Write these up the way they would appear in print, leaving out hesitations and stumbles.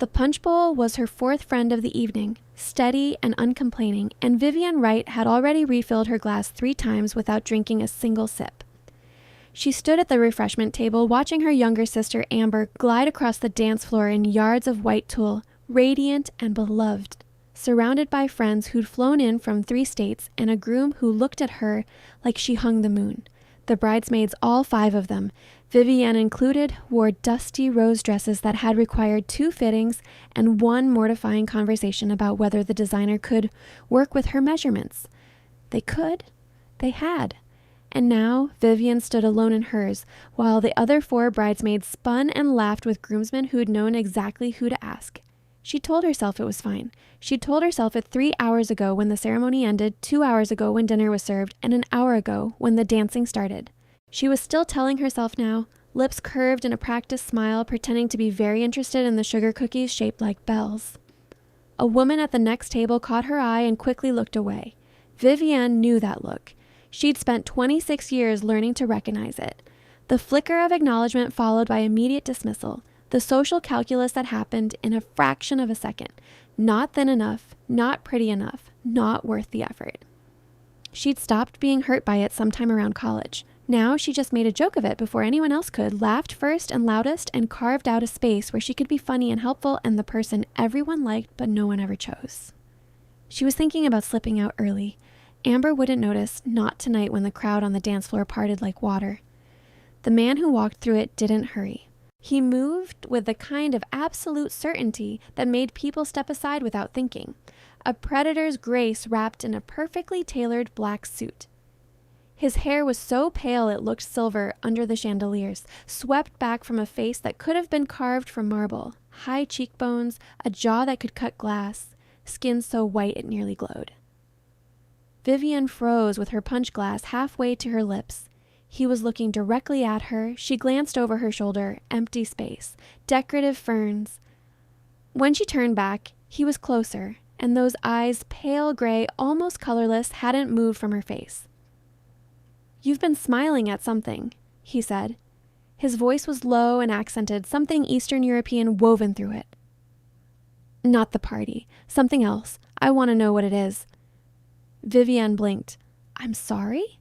The punch bowl was her fourth friend of the evening, steady and uncomplaining, and Vivienne Wright had already refilled her glass 3 times without drinking a single sip. She stood at the refreshment table watching her younger sister Amber glide across the dance floor in yards of white tulle, radiant and beloved, surrounded by friends who'd flown in from 3 states and a groom who looked at her like she hung the moon. The bridesmaids, all 5 of them, Vivienne included, wore dusty rose dresses that had required 2 fittings and 1 mortifying conversation about whether the designer could work with her measurements. They could. They had. And now Vivienne stood alone in hers, while the other 4 bridesmaids spun and laughed with groomsmen who'd known exactly who to ask. She told herself it was fine. She'd told herself it 3 hours ago when the ceremony ended, 2 hours ago when dinner was served, and an hour ago when the dancing started. She was still telling herself now, lips curved in a practiced smile, pretending to be very interested in the sugar cookies shaped like bells. A woman at the next table caught her eye and quickly looked away. Vivienne knew that look. She'd spent 26 years learning to recognize it. The flicker of acknowledgement followed by immediate dismissal. The social calculus that happened in a fraction of a second. Not thin enough, not pretty enough, not worth the effort. She'd stopped being hurt by it sometime around college. Now she just made a joke of it before anyone else could, laughed first and loudest, and carved out a space where she could be funny and helpful and the person everyone liked but no one ever chose. She was thinking about slipping out early. Amber wouldn't notice, not tonight when the crowd on the dance floor parted like water. The man who walked through it didn't hurry. He moved with the kind of absolute certainty that made people step aside without thinking. A predator's grace wrapped in a perfectly tailored black suit. His hair was so pale it looked silver under the chandeliers, swept back from a face that could have been carved from marble, high cheekbones, a jaw that could cut glass, skin so white it nearly glowed. Vivienne froze with her punch glass halfway to her lips. He was looking directly at her. She glanced over her shoulder, empty space, decorative ferns. When she turned back, he was closer, and those eyes, pale gray, almost colorless, hadn't moved from her face. "You've been smiling at something," he said. His voice was low and accented, something Eastern European woven through it. "Not the party. Something else. I want to know what it is." Vivienne blinked. "I'm sorry?"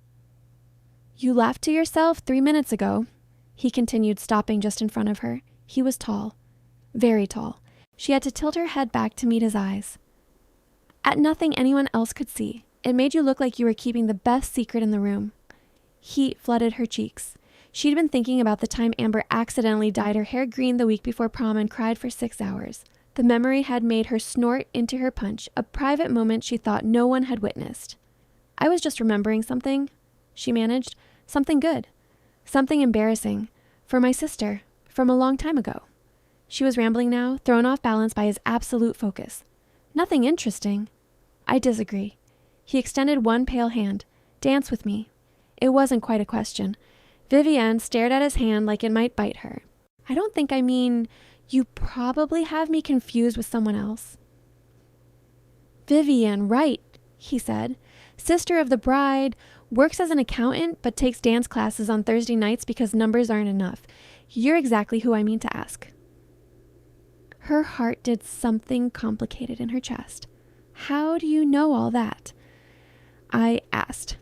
"You laughed to yourself 3 minutes ago," he continued, stopping just in front of her. He was tall. Very tall. She had to tilt her head back to meet his eyes. "At nothing anyone else could see. It made you look like you were keeping the best secret in the room." Heat flooded her cheeks. She'd been thinking about the time Amber accidentally dyed her hair green the week before prom and cried for 6 hours. The memory had made her snort into her punch, a private moment she thought no one had witnessed. "I was just remembering something," she managed. "Something good. Something embarrassing. For my sister. From a long time ago." She was rambling now, thrown off balance by his absolute focus. "Nothing interesting." "I disagree." He extended one pale hand. "Dance with me." It wasn't quite a question. Vivienne stared at his hand like it might bite her. "I don't think I mean, you probably have me confused with someone else." "Vivienne Wright," he said. "Sister of the bride, works as an accountant but takes dance classes on Thursday nights because numbers aren't enough. You're exactly who I mean to ask." Her heart did something complicated in her chest. "How do you know all that?" "I asked."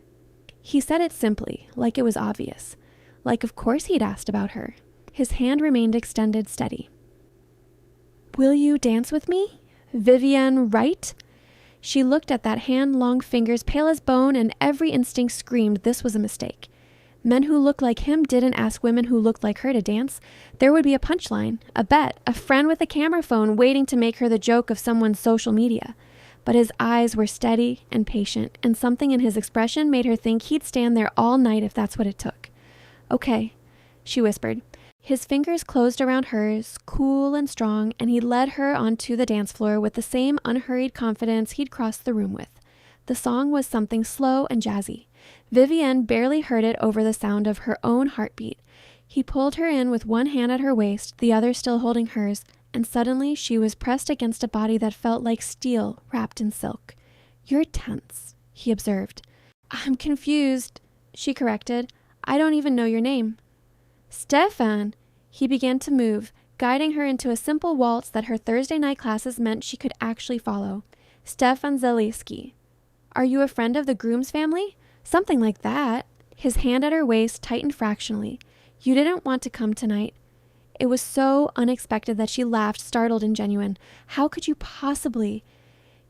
He said it simply, like it was obvious. Like of course he'd asked about her. His hand remained extended, steady. "Will you dance with me? Vivienne Wright?" She looked at that hand-long fingers, pale as bone, and every instinct screamed this was a mistake. Men who looked like him didn't ask women who looked like her to dance. There would be a punchline, a bet, a friend with a camera phone waiting to make her the joke of someone's social media. But his eyes were steady and patient, and something in his expression made her think he'd stand there all night if that's what it took. "Okay," she whispered. His fingers closed around hers, cool and strong, and he led her onto the dance floor with the same unhurried confidence he'd crossed the room with. The song was something slow and jazzy. Vivienne barely heard it over the sound of her own heartbeat. He pulled her in with one hand at her waist, the other still holding hers, and suddenly she was pressed against a body that felt like steel wrapped in silk. "You're tense," he observed. "I'm confused," she corrected. "I don't even know your name." "Stefan!" He began to move, guiding her into a simple waltz that her Thursday night classes meant she could actually follow. Stefan Zalesky. Are you a friend of the groom's family? Something like that. His hand at her waist tightened fractionally. You didn't want to come tonight. It was so unexpected that she laughed, startled and genuine. How could you possibly?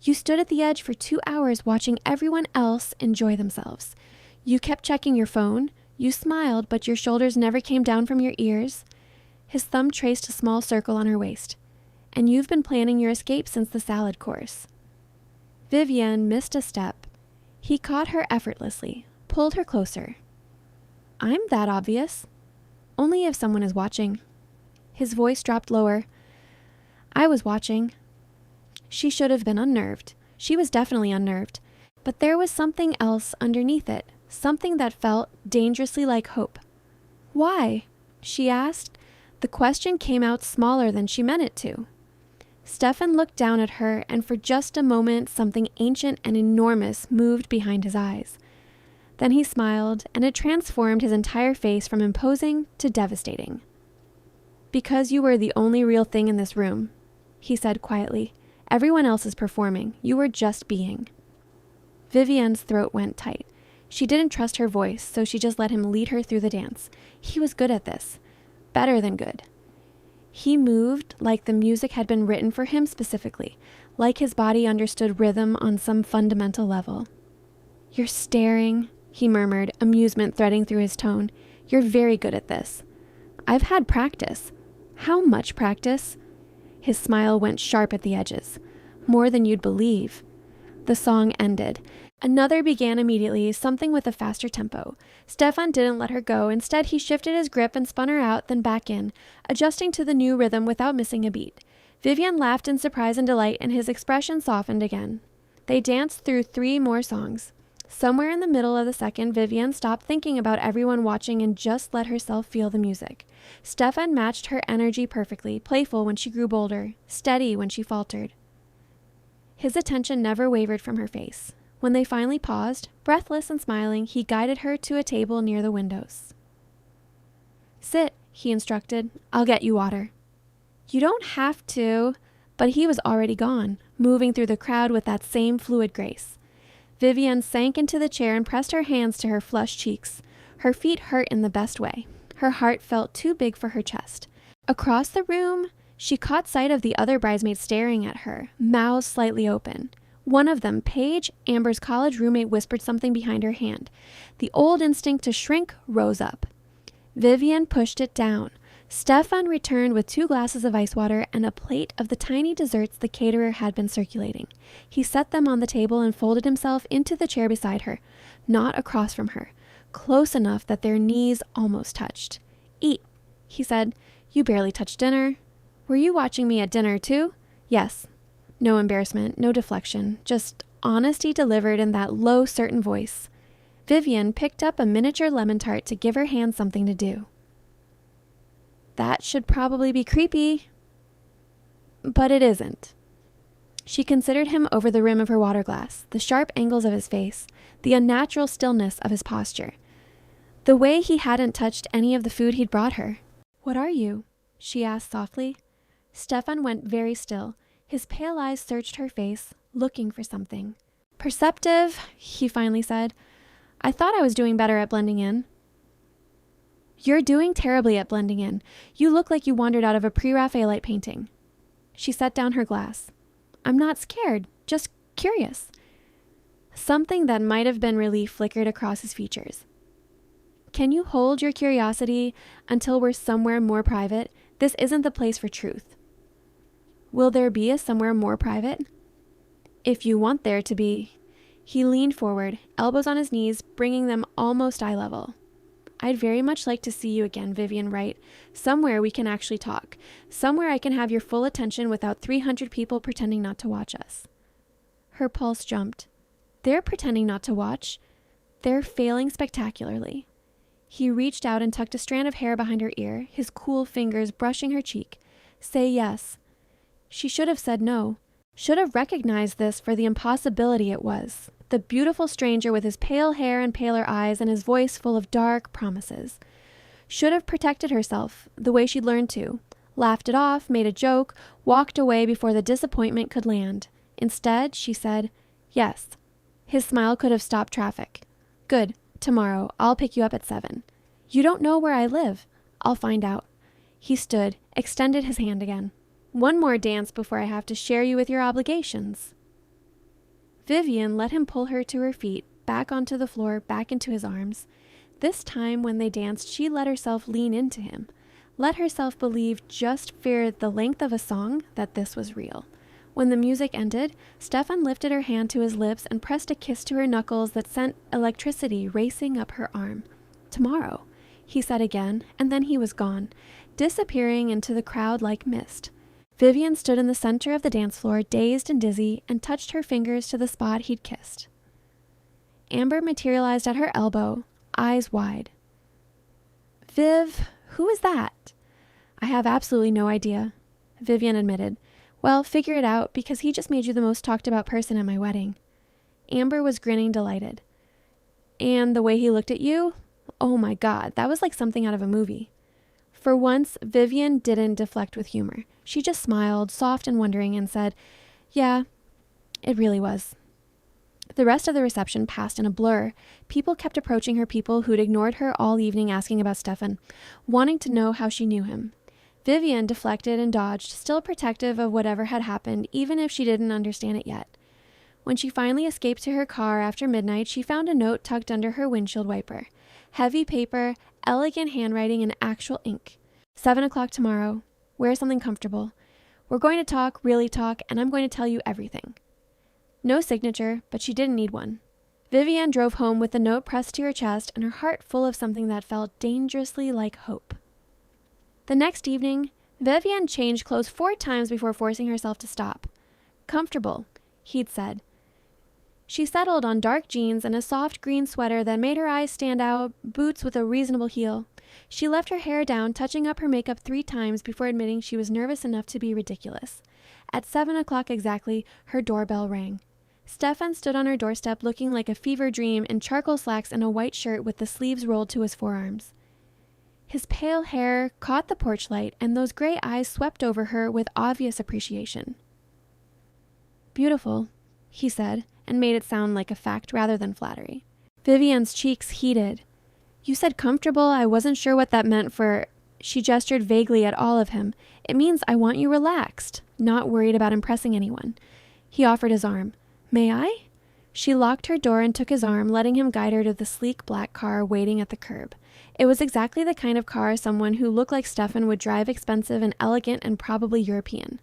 You stood at the edge for 2 hours watching everyone else enjoy themselves. You kept checking your phone. You smiled, but your shoulders never came down from your ears. His thumb traced a small circle on her waist. And you've been planning your escape since the salad course. Vivienne missed a step. He caught her effortlessly, pulled her closer. I'm that obvious. Only if someone is watching. His voice dropped lower. I was watching. She should have been unnerved. She was definitely unnerved. But there was something else underneath it, something that felt dangerously like hope. Why? She asked. The question came out smaller than she meant it to. Stefan looked down at her, and for just a moment something ancient and enormous moved behind his eyes. Then he smiled, and it transformed his entire face from imposing to devastating. Because you were the only real thing in this room, he said quietly. Everyone else is performing. You were just being. Vivienne's throat went tight. She didn't trust her voice, so she just let him lead her through the dance. He was good at this. Better than good. He moved like the music had been written for him specifically, like his body understood rhythm on some fundamental level. You're staring, he murmured, amusement threading through his tone. You're very good at this. I've had practice. How much practice? His smile went sharp at the edges. More than you'd believe. The song ended. Another began immediately, something with a faster tempo. Stefan didn't let her go. Instead, he shifted his grip and spun her out, then back in, adjusting to the new rhythm without missing a beat. Vivienne laughed in surprise and delight, and his expression softened again. They danced through 3 more songs. Somewhere in the middle of the second, Vivienne stopped thinking about everyone watching and just let herself feel the music. Stefan matched her energy perfectly, playful when she grew bolder, steady when she faltered. His attention never wavered from her face. When they finally paused, breathless and smiling, he guided her to a table near the windows. Sit, he instructed. I'll get you water. You don't have to, but he was already gone, moving through the crowd with that same fluid grace. Vivienne sank into the chair and pressed her hands to her flushed cheeks. Her feet hurt in the best way. Her heart felt too big for her chest. Across the room, she caught sight of the other bridesmaids staring at her, mouths slightly open. One of them, Paige, Amber's college roommate, whispered something behind her hand. The old instinct to shrink rose up. Vivienne pushed it down. Stefan returned with 2 glasses of ice water and a plate of the tiny desserts the caterer had been circulating. He set them on the table and folded himself into the chair beside her, not across from her, close enough that their knees almost touched. Eat, he said. You barely touched dinner. Were you watching me at dinner too? Yes. No embarrassment, no deflection, just honesty delivered in that low, certain voice. Vivienne picked up a miniature lemon tart to give her hand something to do. That should probably be creepy. But it isn't. She considered him over the rim of her water glass, the sharp angles of his face, the unnatural stillness of his posture, the way he hadn't touched any of the food he'd brought her. What are you? She asked softly. Stefan went very still. His pale eyes searched her face, looking for something. Perceptive, he finally said. I thought I was doing better at blending in. You're doing terribly at blending in. You look like you wandered out of a pre-Raphaelite painting. She set down her glass. I'm not scared, just curious. Something that might have been relief flickered across his features. Can you hold your curiosity until we're somewhere more private? This isn't the place for truth. Will there be a somewhere more private? If you want there to be. He leaned forward, elbows on his knees, bringing them almost eye level. I'd very much like to see you again, Vivienne Wright. Somewhere we can actually talk. Somewhere I can have your full attention without 300 people pretending not to watch us. Her pulse jumped. They're pretending not to watch. They're failing spectacularly. He reached out and tucked a strand of hair behind her ear, his cool fingers brushing her cheek. Say yes. She should have said no. Should have recognized this for the impossibility it was. The beautiful stranger with his pale hair and paler eyes and his voice full of dark promises. Should have protected herself the way she'd learned to, laughed it off, made a joke, walked away before the disappointment could land. Instead, she said, "Yes." His smile could have stopped traffic. "Good. Tomorrow. I'll pick you up at 7. "You don't know where I live." "I'll find out." He stood, extended his hand again. "One more dance before I have to share you with your obligations." Vivienne let him pull her to her feet, back onto the floor, back into his arms. This time, when they danced, she let herself lean into him. Let herself believe, just fear the length of a song, that this was real. When the music ended, Stefan lifted her hand to his lips and pressed a kiss to her knuckles that sent electricity racing up her arm. "Tomorrow," he said again, and then he was gone, disappearing into the crowd like mist. Vivienne stood in the center of the dance floor, dazed and dizzy, and touched her fingers to the spot he'd kissed. Amber materialized at her elbow, eyes wide. "Viv, who is that?" "I have absolutely no idea," Vivienne admitted. "Well, figure it out, because he just made you the most talked about person at my wedding." Amber was grinning, delighted. "And the way he looked at you? Oh my God, that was like something out of a movie." For once, Vivienne didn't deflect with humor. She just smiled, soft and wondering, and said, "Yeah, it really was." The rest of the reception passed in a blur. People kept approaching her, people who'd ignored her all evening, asking about Stefan, wanting to know how she knew him. Vivienne deflected and dodged, still protective of whatever had happened, even if she didn't understand it yet. When she finally escaped to her car after midnight, she found a note tucked under her windshield wiper. Heavy paper, elegant handwriting, and actual ink. 7 o'clock tomorrow. Wear something comfortable. We're going to talk, really talk, and I'm going to tell you everything. No signature, but she didn't need one. Vivienne drove home with the note pressed to her chest and her heart full of something that felt dangerously like hope. The next evening, Vivienne changed clothes 4 times before forcing herself to stop. "Comfortable," he'd said. She settled on dark jeans and a soft green sweater that made her eyes stand out, boots with a reasonable heel. She left her hair down, touching up her makeup 3 times before admitting she was nervous enough to be ridiculous. At 7 o'clock exactly, her doorbell rang. Stefan stood on her doorstep looking like a fever dream in charcoal slacks and a white shirt with the sleeves rolled to his forearms. His pale hair caught the porch light, and those gray eyes swept over her with obvious appreciation. "Beautiful," he said, and made it sound like a fact rather than flattery. Vivienne's cheeks heated. "You said comfortable. I wasn't sure what that meant for..." She gestured vaguely at all of him. "It means I want you relaxed, not worried about impressing anyone." He offered his arm. "May I?" She locked her door and took his arm, letting him guide her to the sleek black car waiting at the curb. It was exactly the kind of car someone who looked like Stefan would drive, expensive and elegant and probably European.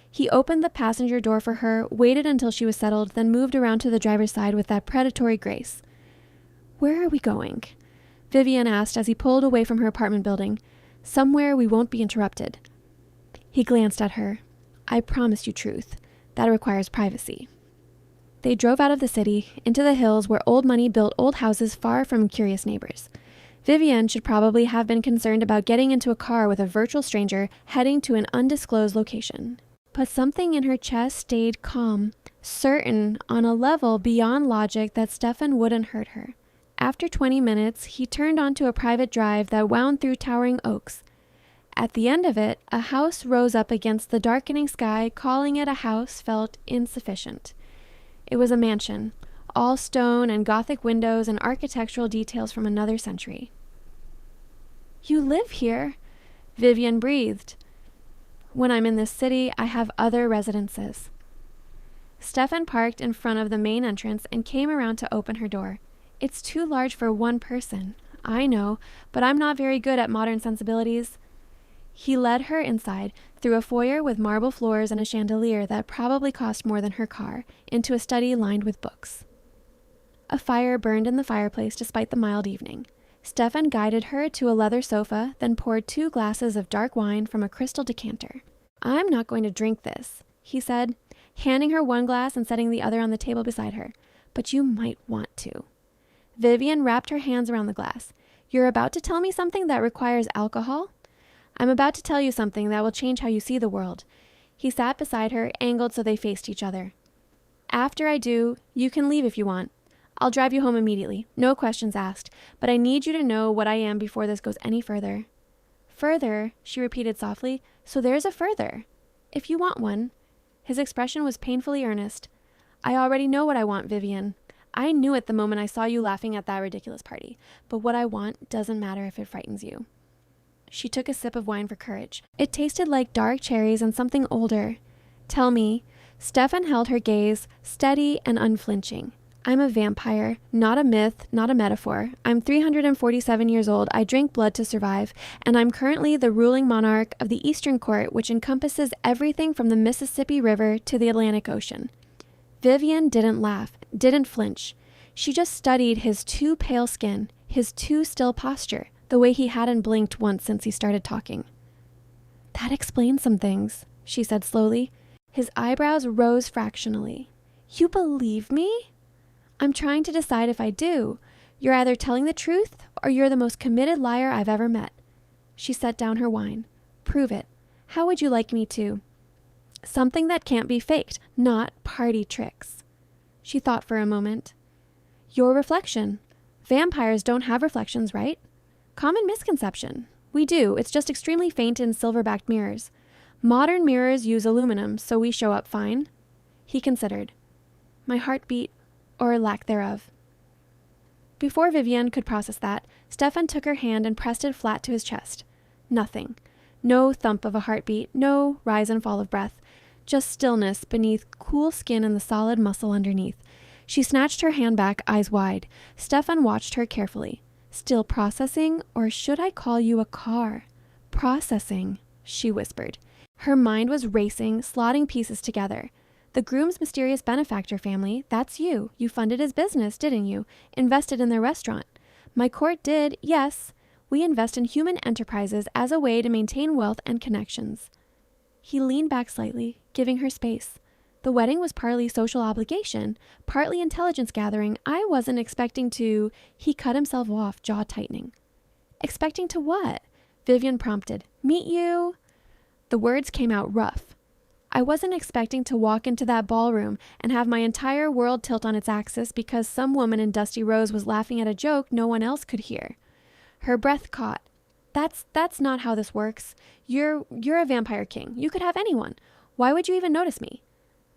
He opened the passenger door for her, waited until she was settled, then moved around to the driver's side with that predatory grace. "Where are we going?" Vivienne asked as he pulled away from her apartment building. "Somewhere we won't be interrupted." He glanced at her. "I promise you truth. That requires privacy." They drove out of the city, into the hills where old money built old houses far from curious neighbors. Vivienne should probably have been concerned about getting into a car with a virtual stranger heading to an undisclosed location. But something in her chest stayed calm, certain on a level beyond logic that Stefan wouldn't hurt her. After 20 minutes, he turned onto a private drive that wound through towering oaks. At the end of it, a house rose up against the darkening sky. Calling it a house felt insufficient. It was a mansion, all stone and Gothic windows and architectural details from another century. "You live here?" Vivienne breathed. "When I'm in this city, I have other residences." Stefan parked in front of the main entrance and came around to open her door. "It's too large for one person. I know, but I'm not very good at modern sensibilities." He led her inside, through a foyer with marble floors and a chandelier that probably cost more than her car, into a study lined with books. A fire burned in the fireplace despite the mild evening. Stefan guided her to a leather sofa, then poured 2 glasses of dark wine from a crystal decanter. "I'm not going to drink this," he said, handing her one glass and setting the other on the table beside her. "But you might want to." Vivienne wrapped her hands around the glass. "You're about to tell me something that requires alcohol?" "I'm about to tell you something that will change how you see the world." He sat beside her, angled so they faced each other. "After I do, you can leave if you want. I'll drive you home immediately, no questions asked, but I need you to know what I am before this goes any further." "Further," she repeated softly, So there's a further. If you want one. His expression was painfully earnest. I already know what I want, Vivienne. I knew it the moment I saw you laughing at that ridiculous party. But what I want doesn't matter if it frightens you. She took a sip of wine for courage. It tasted like dark cherries and something older. Tell me. Stefan held her gaze, steady and unflinching. I'm a vampire, not a myth, not a metaphor. I'm 347 years old, I drink blood to survive, and I'm currently the ruling monarch of the Eastern Court, which encompasses everything from the Mississippi River to the Atlantic Ocean. Vivienne didn't laugh, didn't flinch. She just studied his too pale skin, his too still posture, the way he hadn't blinked once since he started talking. That explains some things, she said slowly. His eyebrows rose fractionally. You believe me? I'm trying to decide if I do. You're either telling the truth or you're the most committed liar I've ever met. She set down her wine. Prove it. How would you like me to? Something that can't be faked, not party tricks. She thought for a moment. Your reflection. Vampires don't have reflections, right? Common misconception. We do. It's just extremely faint in silver-backed mirrors. Modern mirrors use aluminum, so we show up fine. He considered. My heart beat, or lack thereof. Before Vivienne could process that, Stefan took her hand and pressed it flat to his chest. Nothing. No thump of a heartbeat, no rise and fall of breath. Just stillness beneath cool skin and the solid muscle underneath. She snatched her hand back, eyes wide. Stefan watched her carefully. Still processing, or should I call you a car? Processing, she whispered. Her mind was racing, slotting pieces together. The groom's mysterious benefactor family, that's you. You funded his business, didn't you? Invested in their restaurant. My court did, yes. We invest in human enterprises as a way to maintain wealth and connections. He leaned back slightly, giving her space. The wedding was partly social obligation, partly intelligence gathering. I wasn't expecting to... He cut himself off, jaw tightening. Expecting to what? Vivienne prompted. Meet you? The words came out rough. I wasn't expecting to walk into that ballroom and have my entire world tilt on its axis because some woman in dusty rose was laughing at a joke no one else could hear. Her breath caught. That's not how this works. You're a vampire king. You could have anyone. Why would you even notice me?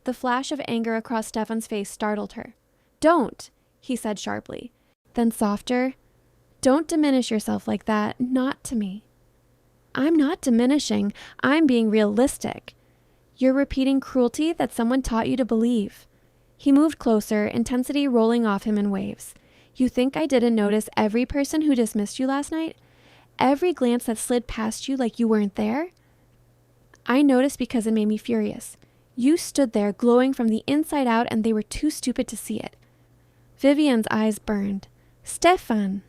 The flash of anger across Stefan's face startled her. Don't, he said sharply. Then softer, don't diminish yourself like that, not to me. I'm not diminishing. I'm being realistic. You're repeating cruelty that someone taught you to believe. He moved closer, intensity rolling off him in waves. You think I didn't notice every person who dismissed you last night? Every glance that slid past you like you weren't there? I noticed because it made me furious. You stood there glowing from the inside out and they were too stupid to see it. Vivienne's eyes burned. Stefan!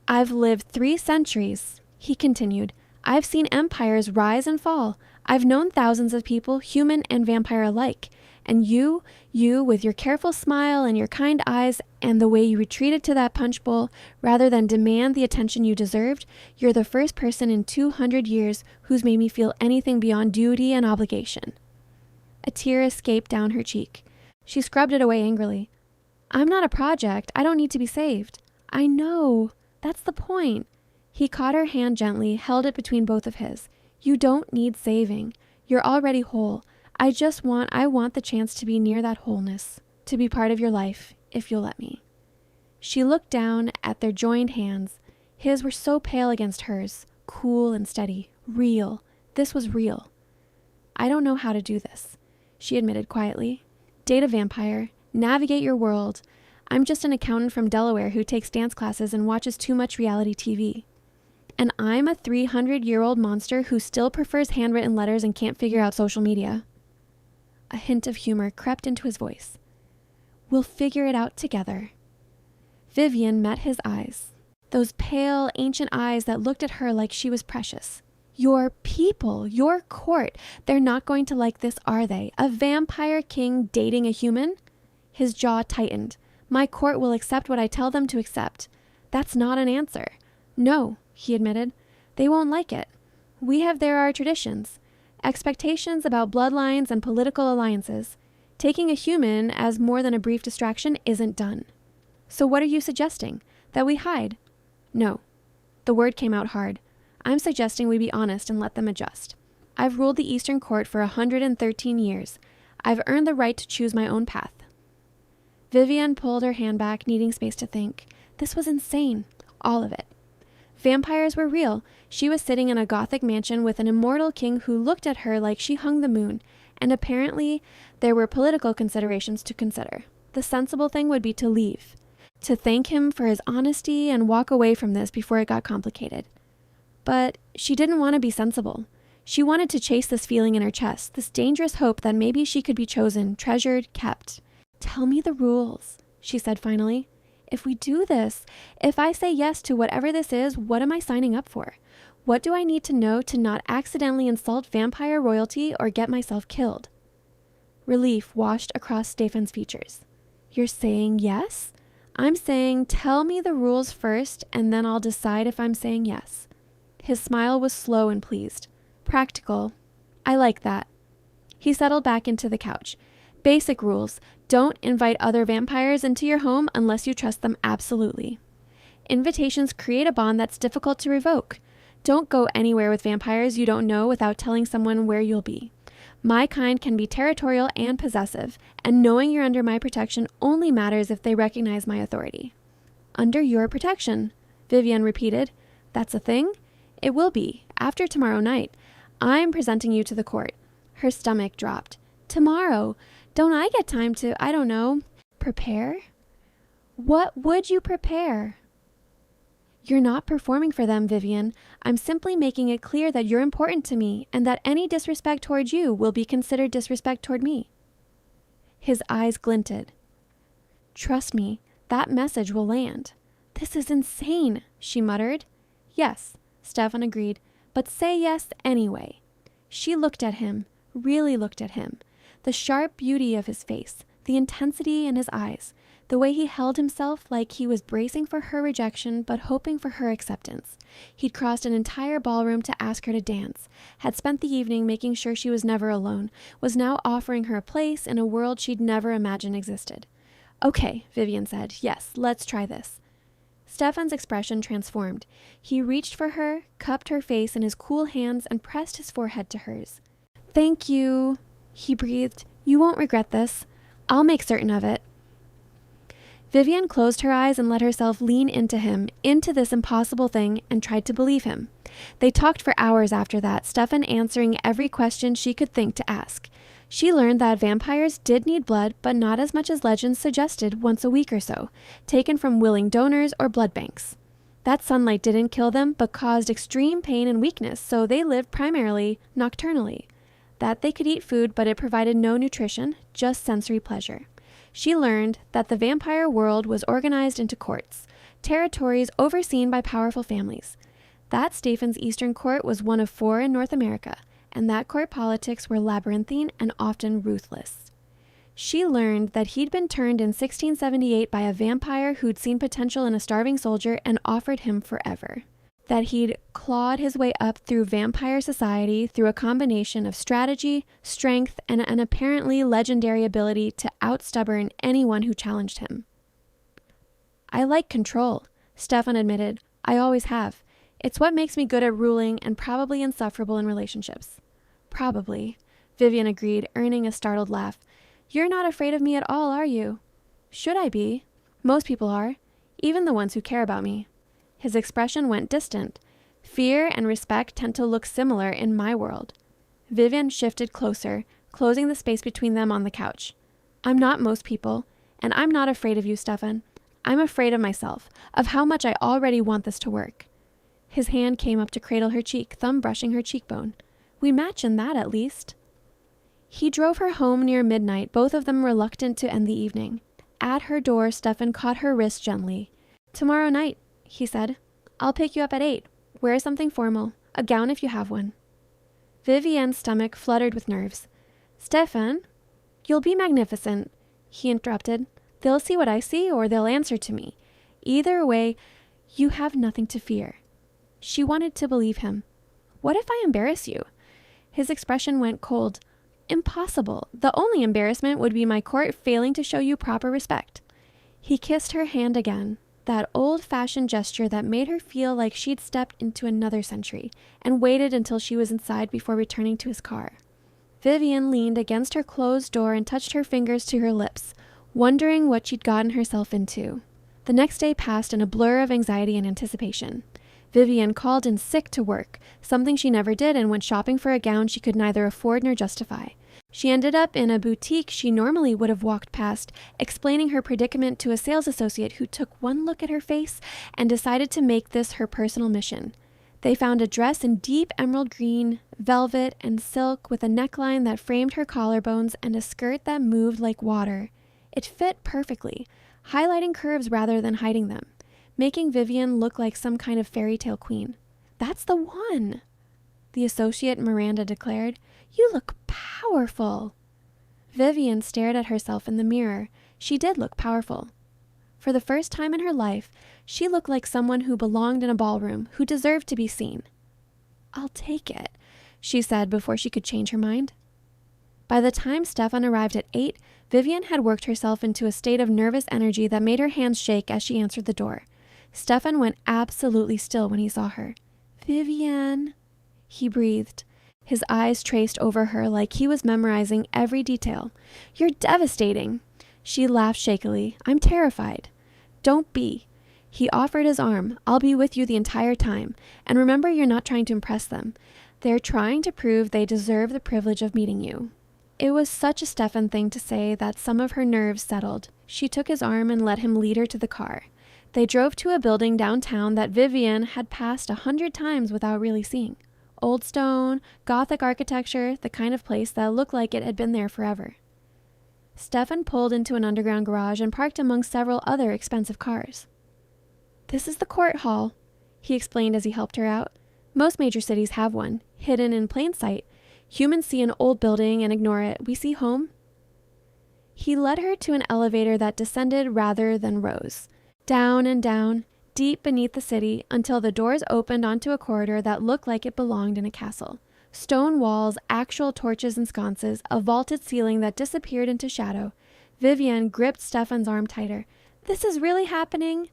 I've lived 3 centuries, he continued. I've seen empires rise and fall. I've known thousands of people, human and vampire alike. And you with your careful smile and your kind eyes and the way you retreated to that punch bowl rather than demand the attention you deserved, you're the first person in 200 years who's made me feel anything beyond duty and obligation. A tear escaped down her cheek. She scrubbed it away angrily. I'm not a project. I don't need to be saved. I know. That's the point. He caught her hand gently, held it between both of his. You don't need saving. You're already whole. I want the chance to be near that wholeness, to be part of your life, if you'll let me. She looked down at their joined hands. His were so pale against hers, cool and steady, real. This was real. I don't know how to do this, she admitted quietly. Date a vampire, navigate your world. I'm just an accountant from Delaware who takes dance classes and watches too much reality TV. And I'm a 300-year-old monster who still prefers handwritten letters and can't figure out social media. A hint of humor crept into his voice. We'll figure it out together. Vivienne met his eyes. Those pale, ancient eyes that looked at her like she was precious. Your people, your court, they're not going to like this, are they? A vampire king dating a human? His jaw tightened. My court will accept what I tell them to accept. That's not an answer. No, he admitted. They won't like it. There are traditions. Expectations about bloodlines and political alliances. Taking a human as more than a brief distraction isn't done. So what are you suggesting? That we hide? No. The word came out hard. I'm suggesting we be honest and let them adjust. I've ruled the Eastern Court for 113 years. I've earned the right to choose my own path. Vivienne pulled her hand back, needing space to think. This was insane. All of it. Vampires were real. She was sitting in a Gothic mansion with an immortal king who looked at her like she hung the moon, and apparently there were political considerations to consider. The sensible thing would be to leave, to thank him for his honesty and walk away from this before it got complicated. But she didn't want to be sensible. She wanted to chase this feeling in her chest, this dangerous hope that maybe she could be chosen, treasured, kept. "Tell me the rules," she said finally. "If we do this, if I say yes to whatever this is, what am I signing up for? What do I need to know to not accidentally insult vampire royalty or get myself killed?" Relief washed across Stefan's features. "You're saying yes? I'm saying tell me the rules first, and then I'll decide if I'm saying yes." His smile was slow and pleased. Practical. I like that. He settled back into the couch. Basic rules. Don't invite other vampires into your home unless you trust them absolutely. Invitations create a bond that's difficult to revoke. Don't go anywhere with vampires you don't know without telling someone where you'll be. My kind can be territorial and possessive, and knowing you're under my protection only matters if they recognize my authority. Under your protection, Vivienne repeated. That's a thing? It will be, after tomorrow night. I'm presenting you to the court. Her stomach dropped. Tomorrow? Don't I get time to, I don't know, prepare? What would you prepare? You're not performing for them, Vivienne. I'm simply making it clear that you're important to me and that any disrespect toward you will be considered disrespect toward me. His eyes glinted. Trust me, that message will land. This is insane, she muttered. Yes, Stefan agreed, but say yes anyway. She looked at him, really looked at him. The sharp beauty of his face, the intensity in his eyes, the way he held himself like he was bracing for her rejection but hoping for her acceptance. He'd crossed an entire ballroom to ask her to dance, had spent the evening making sure she was never alone, was now offering her a place in a world she'd never imagined existed. Okay, Vivienne said. Yes, let's try this. Stefan's expression transformed. He reached for her, cupped her face in his cool hands, and pressed his forehead to hers. Thank you, he breathed. You won't regret this. I'll make certain of it. Vivienne closed her eyes and let herself lean into him, into this impossible thing, and tried to believe him. They talked for hours after that, Stefan answering every question she could think to ask. She learned that vampires did need blood, but not as much as legends suggested once a week or so, taken from willing donors or blood banks. That sunlight didn't kill them, but caused extreme pain and weakness, so they lived primarily nocturnally. That they could eat food, but it provided no nutrition, just sensory pleasure. She learned that the vampire world was organized into courts, territories overseen by powerful families. That Stefan's Eastern Court was one of 4 in North America, and that court politics were labyrinthine and often ruthless. She learned that he'd been turned in 1678 by a vampire who'd seen potential in a starving soldier and offered him forever. That he'd clawed his way up through vampire society through a combination of strategy, strength, and an apparently legendary ability to outstubborn anyone who challenged him. I like control, Stefan admitted. I always have. It's what makes me good at ruling and probably insufferable in relationships. Probably, Vivienne agreed, earning a startled laugh. You're not afraid of me at all, are you? Should I be? Most people are, even the ones who care about me. His expression went distant. Fear and respect tend to look similar in my world. Vivienne shifted closer, closing the space between them on the couch. I'm not most people, and I'm not afraid of you, Stefan. I'm afraid of myself, of how much I already want this to work. His hand came up to cradle her cheek, thumb brushing her cheekbone. We match in that, at least. He drove her home near midnight, both of them reluctant to end the evening. At her door, Stefan caught her wrist gently. Tomorrow night, he said. I'll pick you up at 8. Wear something formal. A gown if you have one. Vivienne's stomach fluttered with nerves. Stefan, you'll be magnificent, he interrupted. They'll see what I see, or they'll answer to me. Either way, you have nothing to fear. She wanted to believe him. What if I embarrass you? His expression went cold. Impossible. The only embarrassment would be my court failing to show you proper respect. He kissed her hand again. that old-fashioned gesture that made her feel like she'd stepped into another century, and waited until she was inside before returning to his car. Vivienne leaned against her closed door and touched her fingers to her lips, wondering what she'd gotten herself into. The next day passed in a blur of anxiety and anticipation. Vivienne called in sick to work, something she never did, and went shopping for a gown she could neither afford nor justify. She ended up in a boutique she normally would have walked past, explaining her predicament to a sales associate who took one look at her face and decided to make this her personal mission. They found a dress in deep emerald green, velvet, and silk with a neckline that framed her collarbones and a skirt that moved like water. It fit perfectly, highlighting curves rather than hiding them, making Vivienne look like some kind of fairy tale queen. "That's the one," the associate Miranda declared. "You look powerful." Vivienne stared at herself in the mirror. She did look powerful. For the first time in her life, she looked like someone who belonged in a ballroom, who deserved to be seen. "I'll take it," she said before she could change her mind. By the time Stefan arrived at 8, Vivienne had worked herself into a state of nervous energy that made her hands shake as she answered the door. Stefan went absolutely still when he saw her. "Vivienne," he breathed. His eyes traced over her like he was memorizing every detail. "You're devastating." She laughed shakily. "I'm terrified." "Don't be." He offered his arm. "I'll be with you the entire time. And remember, you're not trying to impress them. They're trying to prove they deserve the privilege of meeting you." It was such a Stefan thing to say that some of her nerves settled. She took his arm and let him lead her to the car. They drove to a building downtown that Vivienne had passed 100 times without really seeing. Old stone, Gothic architecture, the kind of place that looked like it had been there forever. Stefan pulled into an underground garage and parked among several other expensive cars. "This is the court hall," he explained as he helped her out. "Most major cities have one, hidden in plain sight. Humans see an old building and ignore it. We see home." He led her to an elevator that descended rather than rose. Down and down, deep beneath the city, until the doors opened onto a corridor that looked like it belonged in a castle. Stone walls, actual torches and sconces, a vaulted ceiling that disappeared into shadow. Vivienne gripped Stefan's arm tighter. "This is really happening."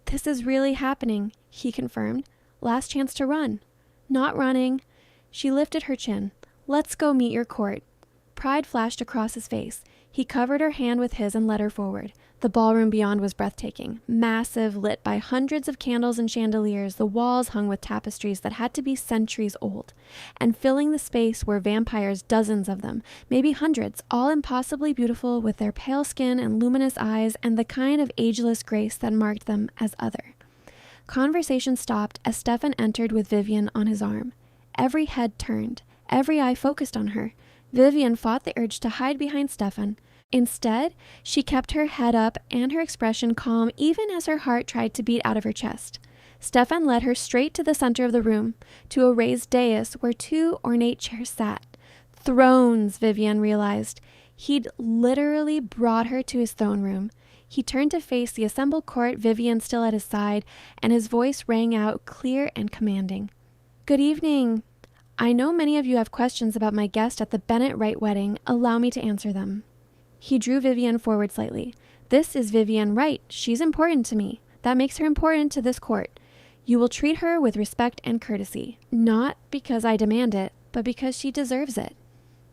"This is really happening," he confirmed. "Last chance to run." "Not running." She lifted her chin. "Let's go meet your court." Pride flashed across his face. He covered her hand with his and led her forward. The ballroom beyond was breathtaking. Massive, lit by hundreds of candles and chandeliers, the walls hung with tapestries that had to be centuries old. And filling the space were vampires, dozens of them, maybe hundreds, all impossibly beautiful with their pale skin and luminous eyes and the kind of ageless grace that marked them as other. Conversation stopped as Stefan entered with Vivienne on his arm. Every head turned. Every eye focused on her. Vivienne fought the urge to hide behind Stefan. Instead, she kept her head up and her expression calm even as her heart tried to beat out of her chest. Stefan led her straight to the center of the room, to a raised dais where 2 ornate chairs sat. Thrones, Vivienne realized. He'd literally brought her to his throne room. He turned to face the assembled court, Vivienne still at his side, and his voice rang out clear and commanding. "Good evening. I know many of you have questions about my guest at the Bennett Wright wedding. Allow me to answer them." He drew Vivienne forward slightly. "This is Vivienne Wright. She's important to me. That makes her important to this court. You will treat her with respect and courtesy. Not because I demand it, but because she deserves it."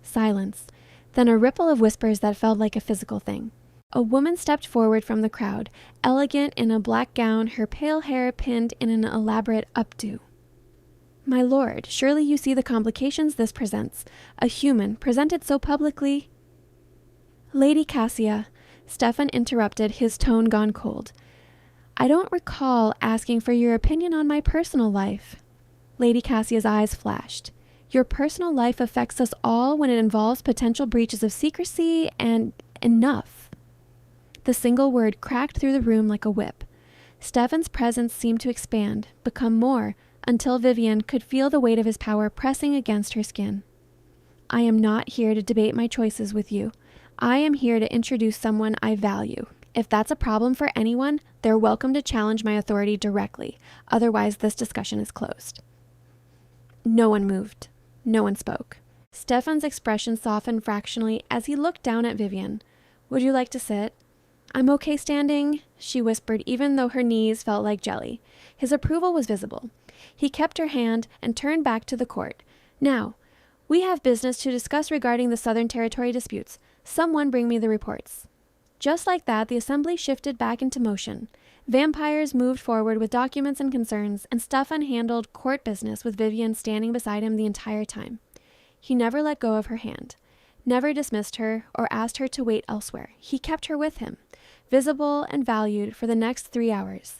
Silence. Then a ripple of whispers that felt like a physical thing. A woman stepped forward from the crowd, elegant in a black gown, her pale hair pinned in an elaborate updo. "My lord, surely you see the complications this presents. A human, presented so publicly—" "Lady Cassia," Stefan interrupted, his tone gone cold. "I don't recall asking for your opinion on my personal life." Lady Cassia's eyes flashed. "Your personal life affects us all when it involves potential breaches of secrecy and enough." The single word cracked through the room like a whip. Stefan's presence seemed to expand, become more, until Vivienne could feel the weight of his power pressing against her skin. "I am not here to debate my choices with you. I am here to introduce someone I value. If that's a problem for anyone, they're welcome to challenge my authority directly. Otherwise, this discussion is closed." No one moved. No one spoke. Stefan's expression softened fractionally as he looked down at Vivienne. "Would you like to sit?" I'm okay standing, she whispered, even though her knees felt like jelly. His approval was visible. He kept her hand and turned back to the court. Now, we have business to discuss regarding the Southern Territory disputes. Someone bring me the reports. Just like that, the assembly shifted back into motion. Vampires moved forward with documents and concerns, and Stefan handled court business with Vivienne standing beside him the entire time. He never let go of her hand, never dismissed her or asked her to wait elsewhere. He kept her with him, visible and valued for the next 3 hours.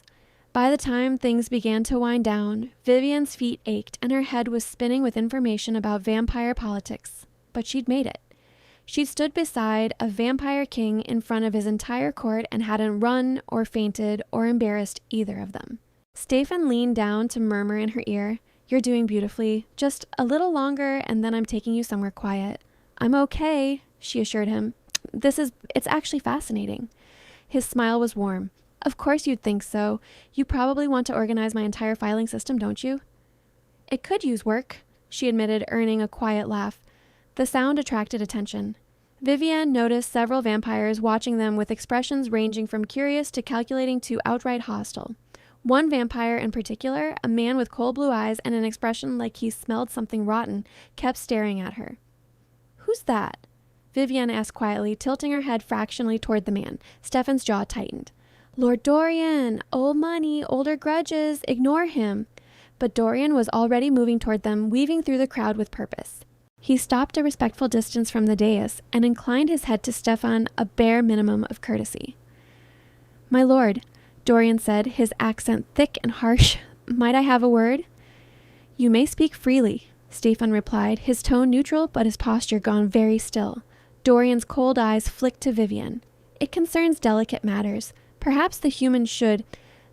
By the time things began to wind down, Vivienne's feet ached and her head was spinning with information about vampire politics. But she'd made it. She stood beside a vampire king in front of his entire court and hadn't run or fainted or embarrassed either of them. Stefan leaned down to murmur in her ear, "You're doing beautifully. Just a little longer and then I'm taking you somewhere quiet." "I'm okay," she assured him. It's actually fascinating." His smile was warm. "Of course you'd think so. You probably want to organize my entire filing system, don't you?" "It could use work," she admitted, earning a quiet laugh. The sound attracted attention. Vivienne noticed several vampires watching them with expressions ranging from curious to calculating to outright hostile. One vampire in particular, a man with cold blue eyes and an expression like he smelled something rotten, kept staring at her. "Who's that?" Vivienne asked quietly, tilting her head fractionally toward the man. Stefan's jaw tightened. "Lord Dorian, old money, older grudges, ignore him." But Dorian was already moving toward them, weaving through the crowd with purpose. He stopped a respectful distance from the dais and inclined his head to Stefan, a bare minimum of courtesy. "My lord," Dorian said, his accent thick and harsh, "might I have a word?" "You may speak freely," Stefan replied, his tone neutral but his posture gone very still. Dorian's cold eyes flicked to Vivienne. "It concerns delicate matters. Perhaps the human should—"